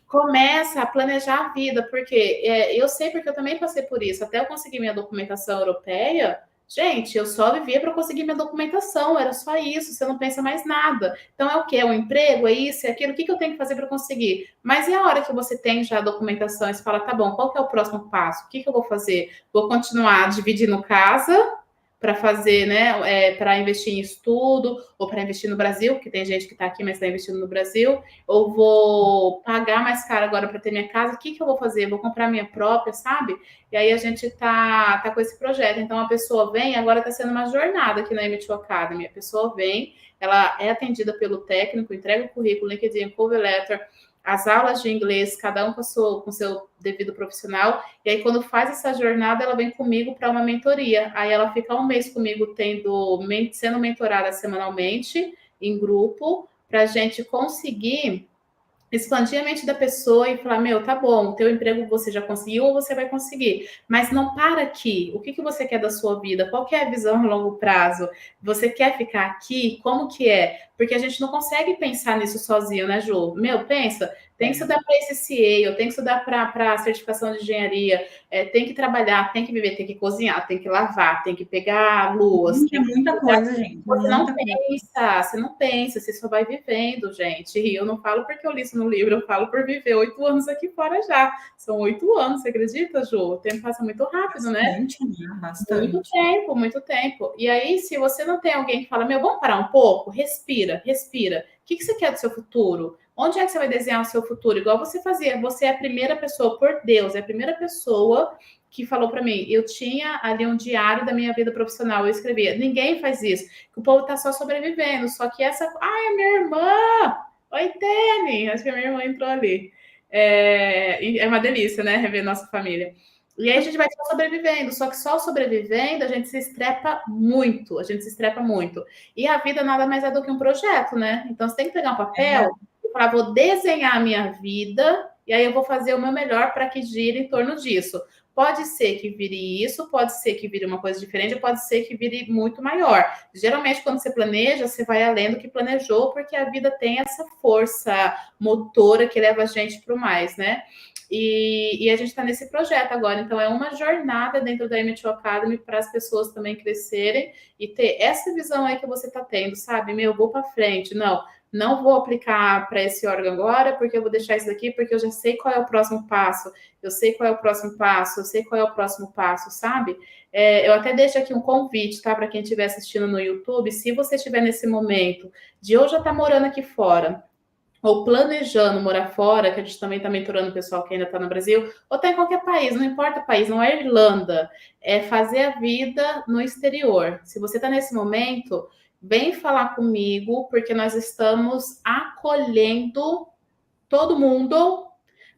Começa a planejar a vida, porque eu sei, porque eu também passei por isso. Até eu conseguir minha documentação europeia, gente, eu só vivia para conseguir minha documentação, era só isso, você não pensa mais nada. Então é o quê? É um emprego, é isso, é aquilo, o que eu tenho que fazer para conseguir? Mas e a hora que você tem já a documentação e você fala, tá bom, qual que é o próximo passo? O que eu vou fazer? Vou continuar dividindo casa para fazer, né, para investir em estudo, ou para investir no Brasil, porque tem gente que está aqui, mas está investindo no Brasil, ou vou pagar mais caro agora para ter minha casa, o que eu vou fazer? Vou comprar minha própria, sabe? E aí a gente tá com esse projeto. Então a pessoa vem, agora está sendo uma jornada aqui na MTO Academy. A pessoa vem, ela é atendida pelo técnico, entrega o currículo, LinkedIn, cover letter, as aulas de inglês, cada um com o seu devido profissional, e aí quando faz essa jornada, ela vem comigo para uma mentoria, aí ela fica um mês comigo sendo mentorada semanalmente, em grupo, para a gente conseguir expandir a mente da pessoa e falar, meu, tá bom, o teu emprego você já conseguiu ou você vai conseguir, mas não para aqui. O que você quer da sua vida? Qual que é a visão a longo prazo? Você quer ficar aqui? Como que é? Porque a gente não consegue pensar nisso sozinho, né, Ju? Meu, pensa, tem que estudar para esse CA, eu tenho que estudar para a certificação de engenharia, tem que trabalhar, tem que viver, tem que cozinhar, tem que lavar, tem que pegar luas. É muita coisa, gente. Você não pensa, você só vai vivendo, gente. E eu não falo porque eu li isso no livro, eu falo por viver 8 anos aqui fora já. São 8 anos, você acredita, Ju? O tempo passa muito rápido, bastante, né? Bastante. Muito tempo. E aí, se você não tem alguém que fala, meu, vamos parar um pouco? Respira. O que você quer do seu futuro? Onde é que você vai desenhar o seu futuro? Igual você fazia. Você é a primeira pessoa, por Deus, é a primeira pessoa que falou para mim. Eu tinha ali um diário da minha vida profissional. Eu escrevia. Ninguém faz isso. O povo tá só sobrevivendo. Só que essa... Ai, a minha irmã! Oi, Tene! Acho que a minha irmã entrou ali. É uma delícia, né? Rever nossa família. E aí a gente vai só sobrevivendo, só que só sobrevivendo a gente se estrepa muito, E a vida nada mais é do que um projeto, né? Então você tem que pegar um papel e falar, vou desenhar a minha vida e aí eu vou fazer o meu melhor para que gire em torno disso. Pode ser que vire isso, pode ser que vire uma coisa diferente, pode ser que vire muito maior. Geralmente, quando você planeja, você vai além do que planejou, porque a vida tem essa força motora que leva a gente para o mais, né? E a gente está nesse projeto agora, então é uma jornada dentro da MTO Academy para as pessoas também crescerem e ter essa visão aí que você está tendo, sabe? Meu, eu vou para frente, não vou aplicar para esse órgão agora, porque eu vou deixar isso daqui, porque eu já sei qual é o próximo passo, sabe? Eu até deixo aqui um convite, tá? Para quem estiver assistindo no YouTube, se você estiver nesse momento de ou já tá morando aqui fora, ou planejando morar fora, que a gente também está mentorando o pessoal que ainda está no Brasil, ou está em qualquer país, não importa o país, não é Irlanda, é fazer a vida no exterior. Se você está nesse momento, vem falar comigo, porque nós estamos acolhendo todo mundo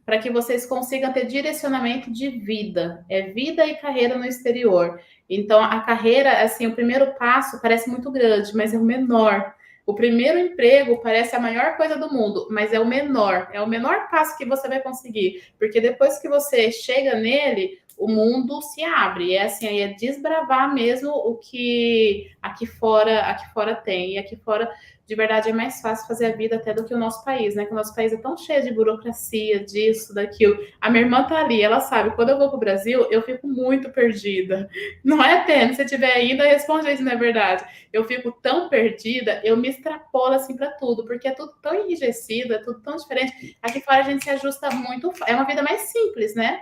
para que vocês consigam ter direcionamento de vida. É vida e carreira no exterior. Então, a carreira, assim, o primeiro passo parece muito grande, mas é o menor. O primeiro emprego parece a maior coisa do mundo, mas é o menor passo que você vai conseguir, porque depois que você chega nele, o mundo se abre. É assim, aí é desbravar mesmo o que aqui fora tem. E aqui fora, de verdade, é mais fácil fazer a vida até do que o nosso país, né? Que o nosso país é tão cheio de burocracia, disso, daquilo. A minha irmã tá ali, ela sabe, quando eu vou pro Brasil, eu fico muito perdida. Não é, Tênis? Se você estiver ainda, responde aí se não é verdade. Eu fico tão perdida, eu me extrapolo assim para tudo, porque é tudo tão enrijecido, é tudo tão diferente. Aqui fora a gente se ajusta muito, é uma vida mais simples, né?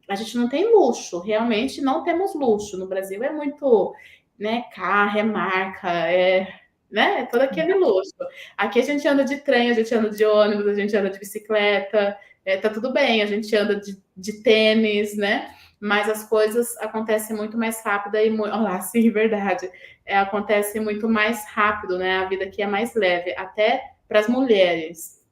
A gente não tem luxo, realmente não temos luxo. No Brasil é muito, né, carro, é marca, né, é todo aquele luxo. Aqui a gente anda de trem, a gente anda de ônibus, a gente anda de bicicleta, tá tudo bem, a gente anda de tênis, né? Mas as coisas acontecem muito mais rápido e olha lá, sim, verdade. Acontece muito mais rápido, né? A vida aqui é mais leve, até para as mulheres.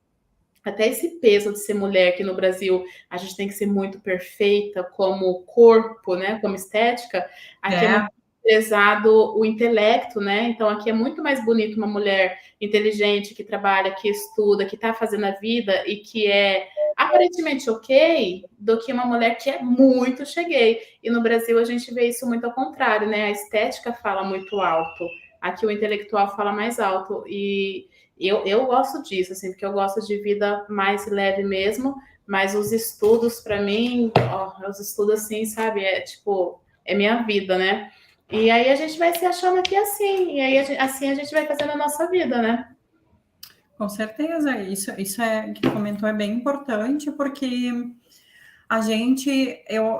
Até esse peso de ser mulher, que no Brasil a gente tem que ser muito perfeita como corpo, né? Como estética, aqui é muito pesado o intelecto, né? Então aqui é muito mais bonito uma mulher inteligente, que trabalha, que estuda, que está fazendo a vida e que é aparentemente ok, do que uma mulher que é muito cheguei. E no Brasil a gente vê isso muito ao contrário, né? A estética fala muito alto, aqui o intelectual fala mais alto. E eu gosto disso, assim, porque eu gosto de vida mais leve mesmo, mas os estudos, para mim, os estudos, assim, sabe, é minha vida, né? E aí a gente vai se achando aqui assim, e aí assim a gente vai fazendo a nossa vida, né? Com certeza, isso que comentou é bem importante, porque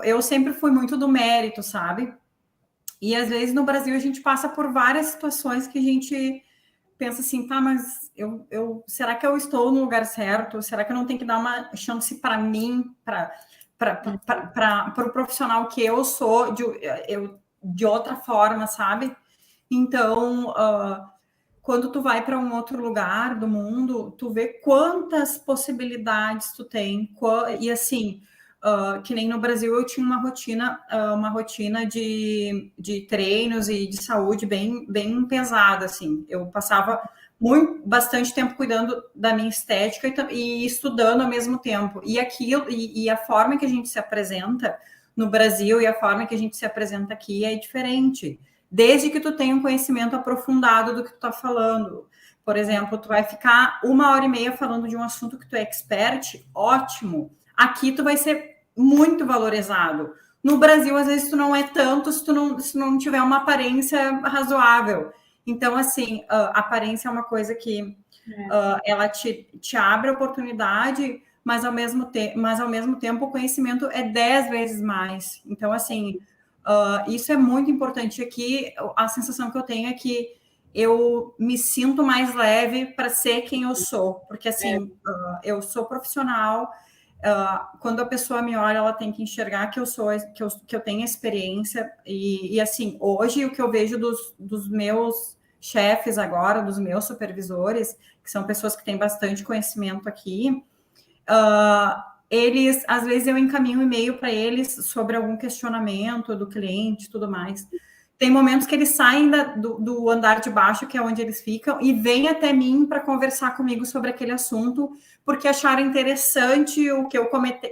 eu sempre fui muito do mérito, sabe? E às vezes no Brasil a gente passa por várias situações que a gente pensa assim, tá, mas será que eu estou no lugar certo? Será que eu não tenho que dar uma chance para mim, para o profissional que eu sou, de outra forma, sabe? Então, quando tu vai para um outro lugar do mundo, tu vê quantas possibilidades tu tem. E assim, que nem no Brasil eu tinha uma rotina de treinos e de saúde bem pesada, assim. Eu passava bastante tempo cuidando da minha estética e estudando ao mesmo tempo. E aquilo, e a forma que a gente se apresenta no Brasil e a forma que a gente se apresenta aqui é diferente. Desde que tu tenha um conhecimento aprofundado do que tu tá falando. Por exemplo, tu vai ficar 1h30 falando de um assunto que tu é expert, ótimo. Aqui tu vai ser muito valorizado. No Brasil, às vezes, tu não é tanto se tu não tiver uma aparência razoável. Então, assim, a aparência é uma coisa que ela te abre oportunidade, mas ao mesmo tempo o conhecimento é 10 vezes mais. Então, assim, isso é muito importante aqui. A sensação que eu tenho é que eu me sinto mais leve para ser quem eu sou, porque assim, eu sou profissional. Quando a pessoa me olha, ela tem que enxergar que eu tenho experiência e assim, hoje o que eu vejo dos meus chefes agora, dos meus supervisores, que são pessoas que têm bastante conhecimento aqui, eles, às vezes eu encaminho um e-mail para eles sobre algum questionamento do cliente e tudo mais. Tem momentos que eles saem do andar de baixo, que é onde eles ficam, e vêm até mim para conversar comigo sobre aquele assunto, porque acharam interessante o que eu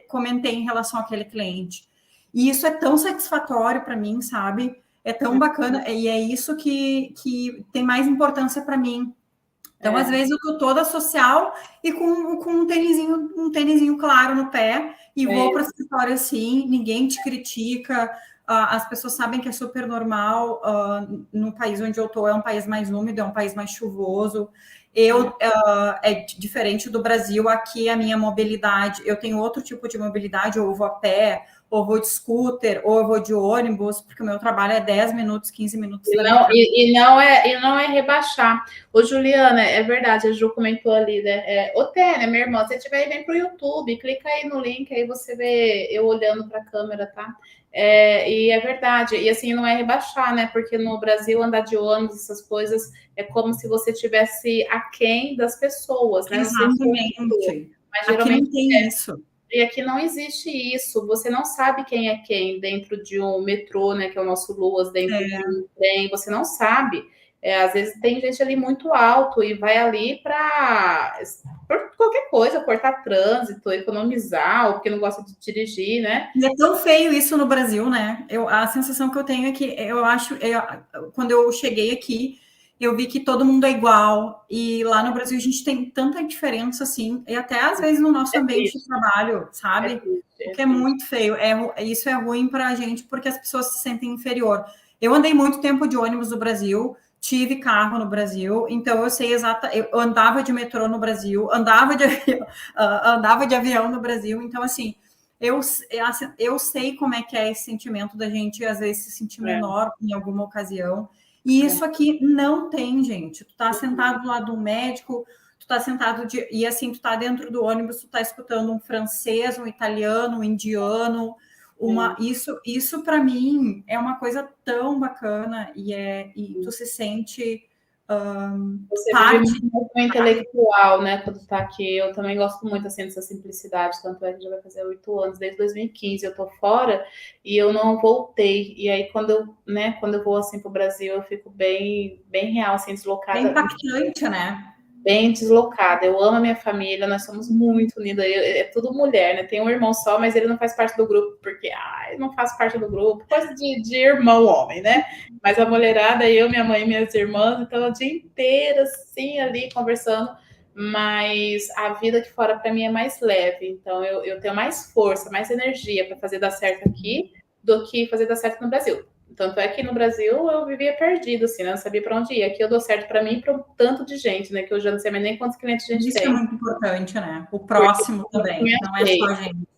comentei em relação àquele cliente. E isso é tão satisfatório para mim, sabe? É tão bacana, e é isso que tem mais importância para mim. Então, às vezes, eu tô toda social e com um tênisinho claro no pé e vou para o escritório assim, ninguém te critica, as pessoas sabem que é super normal. No país onde eu tô, é um país mais úmido, é um país mais chuvoso. É diferente do Brasil, aqui a minha mobilidade, eu tenho outro tipo de mobilidade, ou eu vou a pé, ou eu vou de scooter, ou eu vou de ônibus, porque o meu trabalho é 10 minutos, 15 minutos da minha casa. E não é rebaixar. Ô, Juliana, é verdade, a Ju comentou ali, né? Ô, Tênia, minha irmã, se você tiver aí, vem pro YouTube, clica aí no link, aí você vê eu olhando para a câmera, tá? E é verdade, e assim, não é rebaixar, né? Porque no Brasil, andar de ônibus, essas coisas, é como se você tivesse aquém das pessoas, né? Exatamente. Mas Aqui geralmente não tem isso. E aqui não existe isso. Você não sabe quem é quem dentro de um metrô, né? Que é o nosso Luas, dentro de um trem. Você não sabe. às vezes tem gente ali muito alto e vai ali para por qualquer coisa, cortar trânsito, economizar, ou porque não gosta de dirigir, né? E é tão feio isso no Brasil, né? A sensação que eu tenho é que quando eu cheguei aqui, eu vi que todo mundo é igual. E lá no Brasil a gente tem tanta diferença assim, e até às vezes no nosso É ambiente de triste, trabalho, é sabe? triste, O é que é triste. muito feio. Isso é ruim para a gente porque as pessoas se sentem inferior. Eu andei muito tempo de ônibus no Brasil, tive carro no Brasil, então eu sei eu andava de metrô no Brasil, andava de avião no Brasil, então assim. Eu sei como é que é esse sentimento da gente, às vezes, se sentir É, menor em alguma ocasião. E é. isso aqui não tem, gente. Tu tá sentado do lado de um médico, tu tá sentado e assim, tu tá dentro do ônibus, tu tá escutando um francês, um italiano, um indiano, isso para mim é uma coisa tão bacana e tu se sente Você vive parte. muito intelectual, né, quando tá aqui. Eu também gosto muito, assim, dessa simplicidade, tanto é que já vai fazer 8 anos, desde 2015 eu tô fora e eu não voltei. E aí, quando eu vou, assim, pro Brasil, eu fico bem real, assim, É deslocada, impactante, né? bem deslocada. Eu amo a minha família, nós somos muito unidas. É tudo mulher, né? Tem um irmão só, mas ele não faz parte do grupo, porque eu não faço parte do grupo, coisa de irmão homem, né? Mas a mulherada, eu, minha mãe e minhas irmãs, então o dia inteiro assim ali conversando. Mas a vida aqui fora para mim é mais leve, então eu tenho mais força, mais energia para fazer dar certo aqui do que fazer dar certo no Brasil. Tanto é que no Brasil eu vivia perdido, assim, né? Não sabia para onde ir. Aqui eu dou certo para mim e para um tanto de gente, né? Que eu já não sei mais nem quantos clientes a gente Isso é tem. muito importante, né? O Porque próximo eu também, me não é só achei. a gente.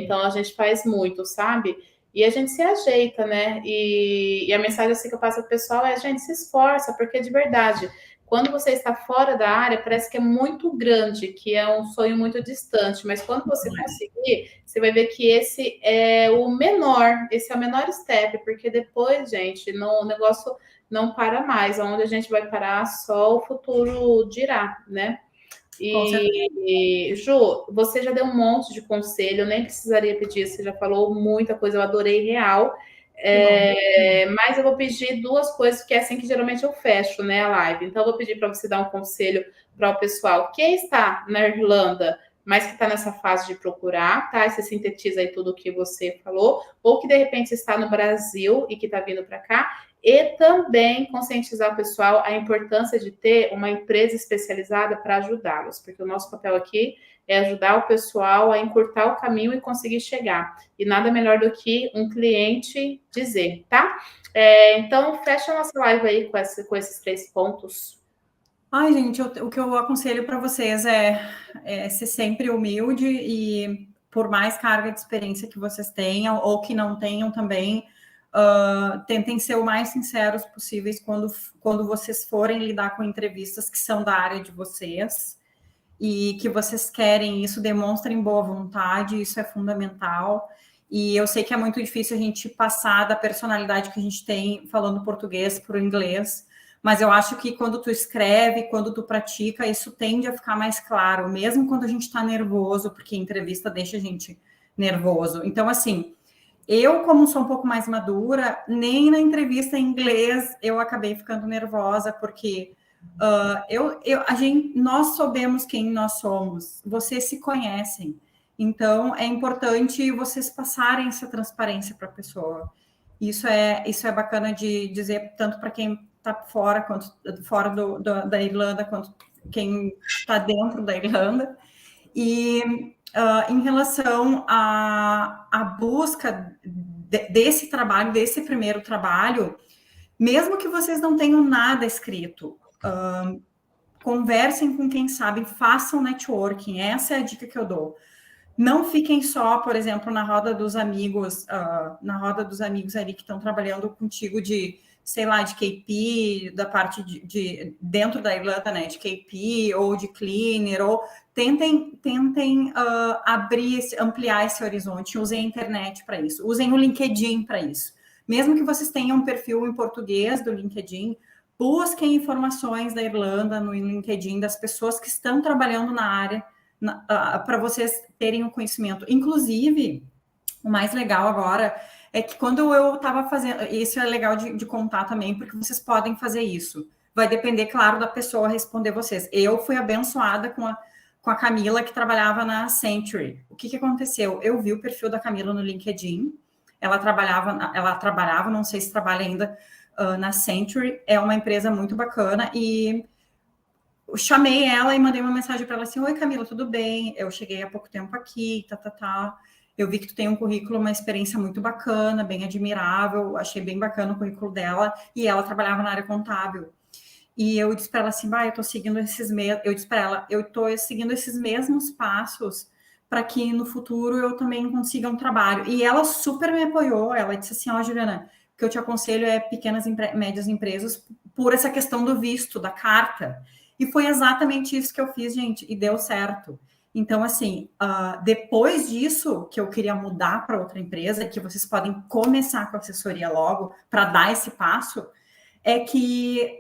Então a gente faz muito, sabe? E a gente se ajeita, né? E a mensagem assim, que eu passo para o pessoal é: gente, se esforça, porque de verdade, quando você está fora da área, parece que é muito grande, que é um sonho muito distante, mas quando você conseguir, você vai ver que esse é o menor step, porque depois, gente, o negócio não para mais, onde a gente vai parar, só o futuro dirá, né? Com certeza. Ju, você já deu um monte de conselho, eu nem precisaria pedir, você já falou muita coisa, eu adorei real. Que bom. Mas eu vou pedir duas coisas, que é assim que geralmente eu fecho, né, a live. Então, eu vou pedir para você dar um conselho para o pessoal que está na Irlanda, mas que está nessa fase de procurar, tá? E você sintetiza aí tudo o que você falou, ou que de repente está no Brasil e que está vindo para cá, e também conscientizar o pessoal a importância de ter uma empresa especializada para ajudá-los, porque o nosso papel aqui é ajudar o pessoal a encurtar o caminho e conseguir chegar. E nada melhor do que um cliente dizer, tá? Então, fecha a nossa live aí com esses 3 pontos. Ai, gente, o que eu aconselho para vocês é ser sempre humilde e, por mais carga de experiência que vocês tenham ou que não tenham também, tentem ser o mais sinceros possíveis quando vocês forem lidar com entrevistas que são da área de vocês e que vocês querem isso, demonstrem boa vontade, isso é fundamental. E eu sei que é muito difícil a gente passar da personalidade que a gente tem falando português para o inglês, mas eu acho que quando tu escreve, quando tu pratica, isso tende a ficar mais claro, mesmo quando a gente está nervoso, porque a entrevista deixa a gente nervoso. Então, assim, eu, como sou um pouco mais madura, nem na entrevista em inglês eu acabei ficando nervosa, porque nós sabemos quem nós somos, vocês se conhecem. Então, é importante vocês passarem essa transparência para a pessoa. Isso é bacana de dizer, tanto para quem está fora, quanto fora da Irlanda, quanto quem está dentro da Irlanda. E em relação à busca desse trabalho, desse primeiro trabalho, mesmo que vocês não tenham nada escrito, conversem com quem sabe, façam networking. Essa é a dica que eu dou. Não fiquem só, por exemplo, na roda dos amigos, ali que estão trabalhando contigo de, sei lá, de KP, da parte de dentro da Irlanda, né, de KP ou de cleaner, ou tentem ampliar esse horizonte, usem a internet para isso, usem o LinkedIn para isso. Mesmo que vocês tenham um perfil em português do LinkedIn, busquem informações da Irlanda no LinkedIn das pessoas que estão trabalhando na área, para vocês terem o conhecimento. Inclusive, o mais legal agora é que quando eu estava fazendo, isso é legal de contar também, porque vocês podem fazer isso. Vai depender, claro, da pessoa responder vocês. Eu fui abençoada com a Camila, que trabalhava na Century. O que aconteceu? Eu vi o perfil da Camila no LinkedIn. Ela trabalhava, não sei se trabalha ainda, na Century. É uma empresa muito bacana e eu chamei ela e mandei uma mensagem para ela assim: oi, Camila, tudo bem? Eu cheguei há pouco tempo aqui, tá. Eu vi que tu tem um currículo, uma experiência muito bacana, bem admirável, achei bem bacana o currículo dela, e ela trabalhava na área contábil. E eu disse para ela assim, eu tô seguindo eu disse para ela, eu tô seguindo esses mesmos passos para que no futuro eu também consiga um trabalho. E ela super me apoiou, ela disse assim, Juliana, o que eu te aconselho é pequenas e médias empresas por essa questão do visto, da carta. E foi exatamente isso que eu fiz, gente, e deu certo. Então, assim, depois disso, que eu queria mudar para outra empresa, que vocês podem começar com a assessoria logo, para dar esse passo, é que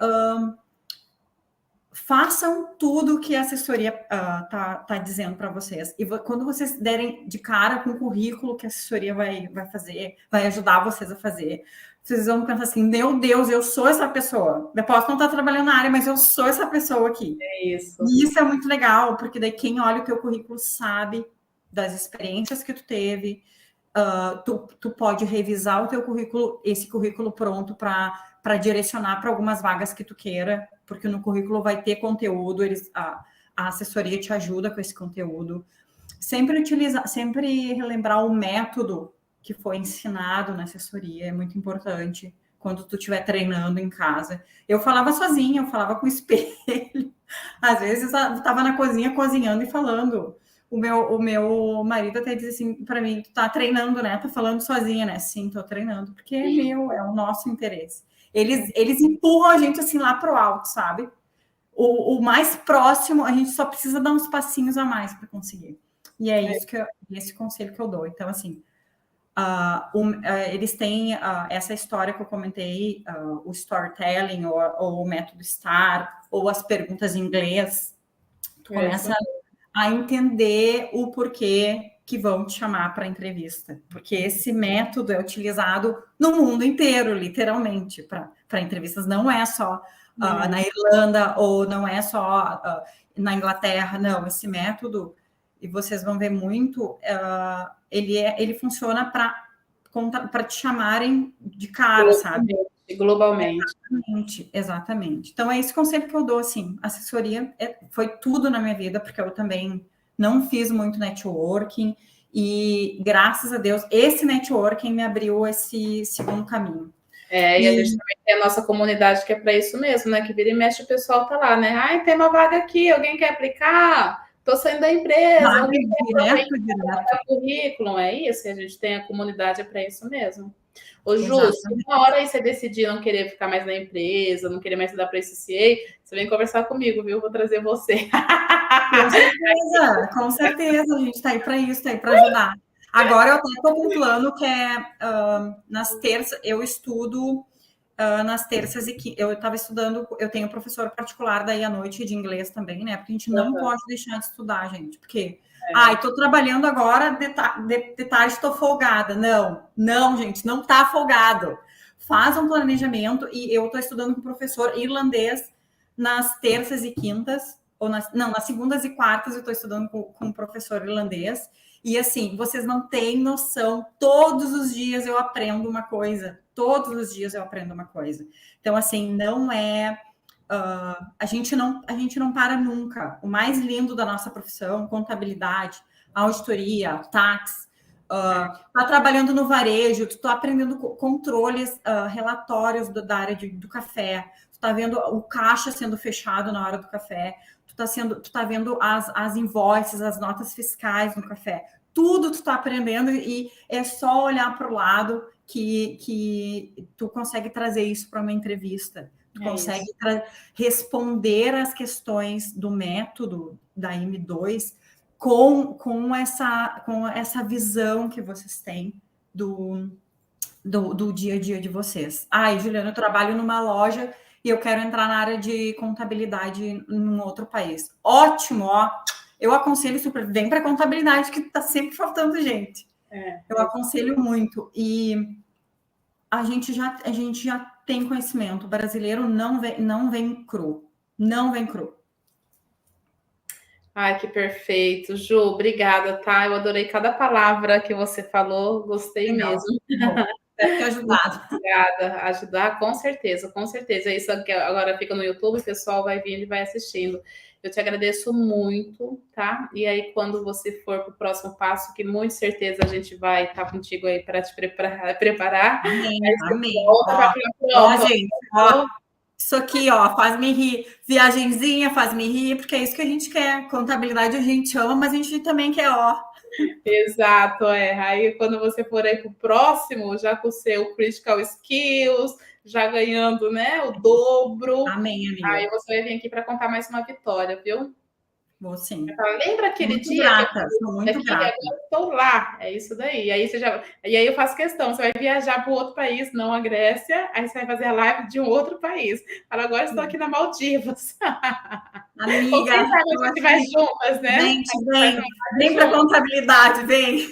façam tudo que a assessoria tá dizendo para vocês. E quando vocês derem de cara com o currículo que a assessoria vai fazer, vai ajudar vocês a fazer, vocês vão pensar assim, meu Deus, eu sou essa pessoa. Eu posso não estar trabalhando na área, mas eu sou essa pessoa aqui. É isso. E isso é muito legal, porque daí quem olha o teu currículo sabe das experiências que tu teve, tu pode revisar o teu currículo, esse currículo pronto para direcionar para algumas vagas que tu queira, porque no currículo vai ter conteúdo, a assessoria te ajuda com esse conteúdo. Sempre relembrar o método que foi ensinado na assessoria, é muito importante quando tu estiver treinando em casa. Eu falava sozinha, eu falava com o espelho. Às vezes eu estava na cozinha cozinhando e falando. O meu marido até diz assim para mim, tu tá treinando, né? Tá falando sozinha, né? Sim, tô treinando, porque é o nosso interesse. Eles empurram a gente assim lá pro alto, sabe? O mais próximo, a gente só precisa dar uns passinhos a mais para conseguir. E é isso esse conselho que eu dou. Então, assim, eles têm essa história que eu comentei, o storytelling, ou o método STAR, ou as perguntas em inglês. Tu começa a entender o porquê que vão te chamar para entrevista, porque esse método é utilizado no mundo inteiro, literalmente, para entrevistas. Não é só na Irlanda ou não é só na Inglaterra, não. Esse método, e vocês vão ver muito, ele funciona para te chamarem de cara, sabe? Globalmente. Exatamente. Então, é esse conselho que eu dou, assim, assessoria foi tudo na minha vida, porque eu também não fiz muito networking, e graças a Deus, esse networking me abriu esse segundo caminho. E a gente também tem a nossa comunidade que é para isso mesmo, né? Que vira e mexe, o pessoal tá lá, né? Ai, tem uma vaga aqui, alguém quer aplicar? Tô saindo da empresa, alguém quer direto. Currículo, é isso, e a gente tem a comunidade para isso mesmo. Ô, Ju, se uma hora aí você decidir não querer ficar mais na empresa, não querer mais estudar para esse CA, você vem conversar comigo, viu? Vou trazer você. Com certeza, a gente está aí para isso, está aí para ajudar. Agora eu estou com um plano que é nas terças, eu estudo nas terças e que eu estava estudando, eu tenho professor particular daí à noite de inglês também, né? Porque a gente não pode deixar de estudar, gente, porque estou trabalhando agora, de tarde estou folgada. Não, gente, não está folgado. Faz um planejamento, e eu estou estudando com um professor irlandês nas terças e quintas, nas segundas e quartas eu estou estudando com um professor irlandês, e assim, vocês não têm noção, todos os dias eu aprendo uma coisa, Então, assim, não é... a gente não para nunca. O mais lindo da nossa profissão, contabilidade, auditoria, tax, tá trabalhando no varejo, tu tá aprendendo controles, relatórios da área do café, tu tá vendo o caixa sendo fechado na hora do café, tu tá vendo as invoices, as notas fiscais no café, tudo tu tá aprendendo, e é só olhar para o lado que tu consegue trazer isso para uma entrevista, tu consegue responder as questões do método da M2 com essa visão que vocês têm do dia a dia de vocês. Juliana, eu trabalho numa loja e eu quero entrar na área de contabilidade num outro país. Ótimo, ó! Eu aconselho super, vem para contabilidade, que está sempre faltando gente. Eu aconselho muito. E a gente já tem conhecimento. O brasileiro não vem cru. Não vem cru. Ai, que perfeito. Ju, obrigada, tá? Eu adorei cada palavra que você falou, gostei Legal. mesmo. Espero ter ajudado. Obrigada, ajudar, com certeza, com certeza. Isso aqui agora fica no YouTube, o pessoal vai vindo e vai assistindo. Eu te agradeço muito, tá? E aí, quando você for para o próximo passo, que muito certeza a gente vai estar contigo aí para te preparar. Amém, Aí você amém. volta para Ó, pronto. gente, ó, isso aqui, ó, faz-me rir. Viagenzinha, faz-me rir, porque é isso que a gente quer. Contabilidade a gente ama, mas a gente também quer, ó. Exato, é. Aí quando você for aí para o próximo, já com o seu Critical Skills, já ganhando, né, o dobro. Amém, amiga. Aí você vai vir aqui para contar mais uma vitória, viu? Vou sim. Lembra aquele Muito dia que eu grata, sou falei muito aqui, grata. agora estou lá. É isso daí. Aí você já. E aí eu faço questão, você vai viajar para outro país, não a Grécia, aí você vai fazer a live de um outro país. Fala, agora estou aqui na Maldivas. Ou Amiga, quem sabe eu a gente acho vai que juntas, né? gente, Faz uma vem live para juntas. contabilidade, vem.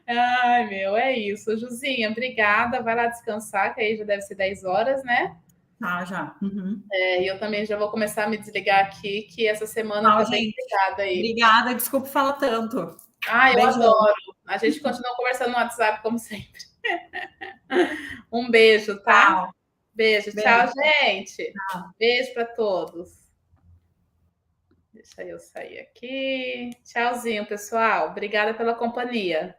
Ai, meu, é isso. Juzinha, obrigada. Vai lá descansar, que aí já deve ser 10 horas, né? Tá, já. Uhum. E eu também já vou começar a me desligar aqui, que essa semana Tchau, tá bem gente. pegada aí. Obrigada, desculpa falar tanto. Ah, eu Beijão. adoro. A gente continua conversando no WhatsApp, como sempre. Um beijo, tá? Tchau. Beijo. Tchau, Beijo. gente. Tchau. Beijo para todos. Deixa eu sair aqui. Tchauzinho, pessoal. Obrigada pela companhia.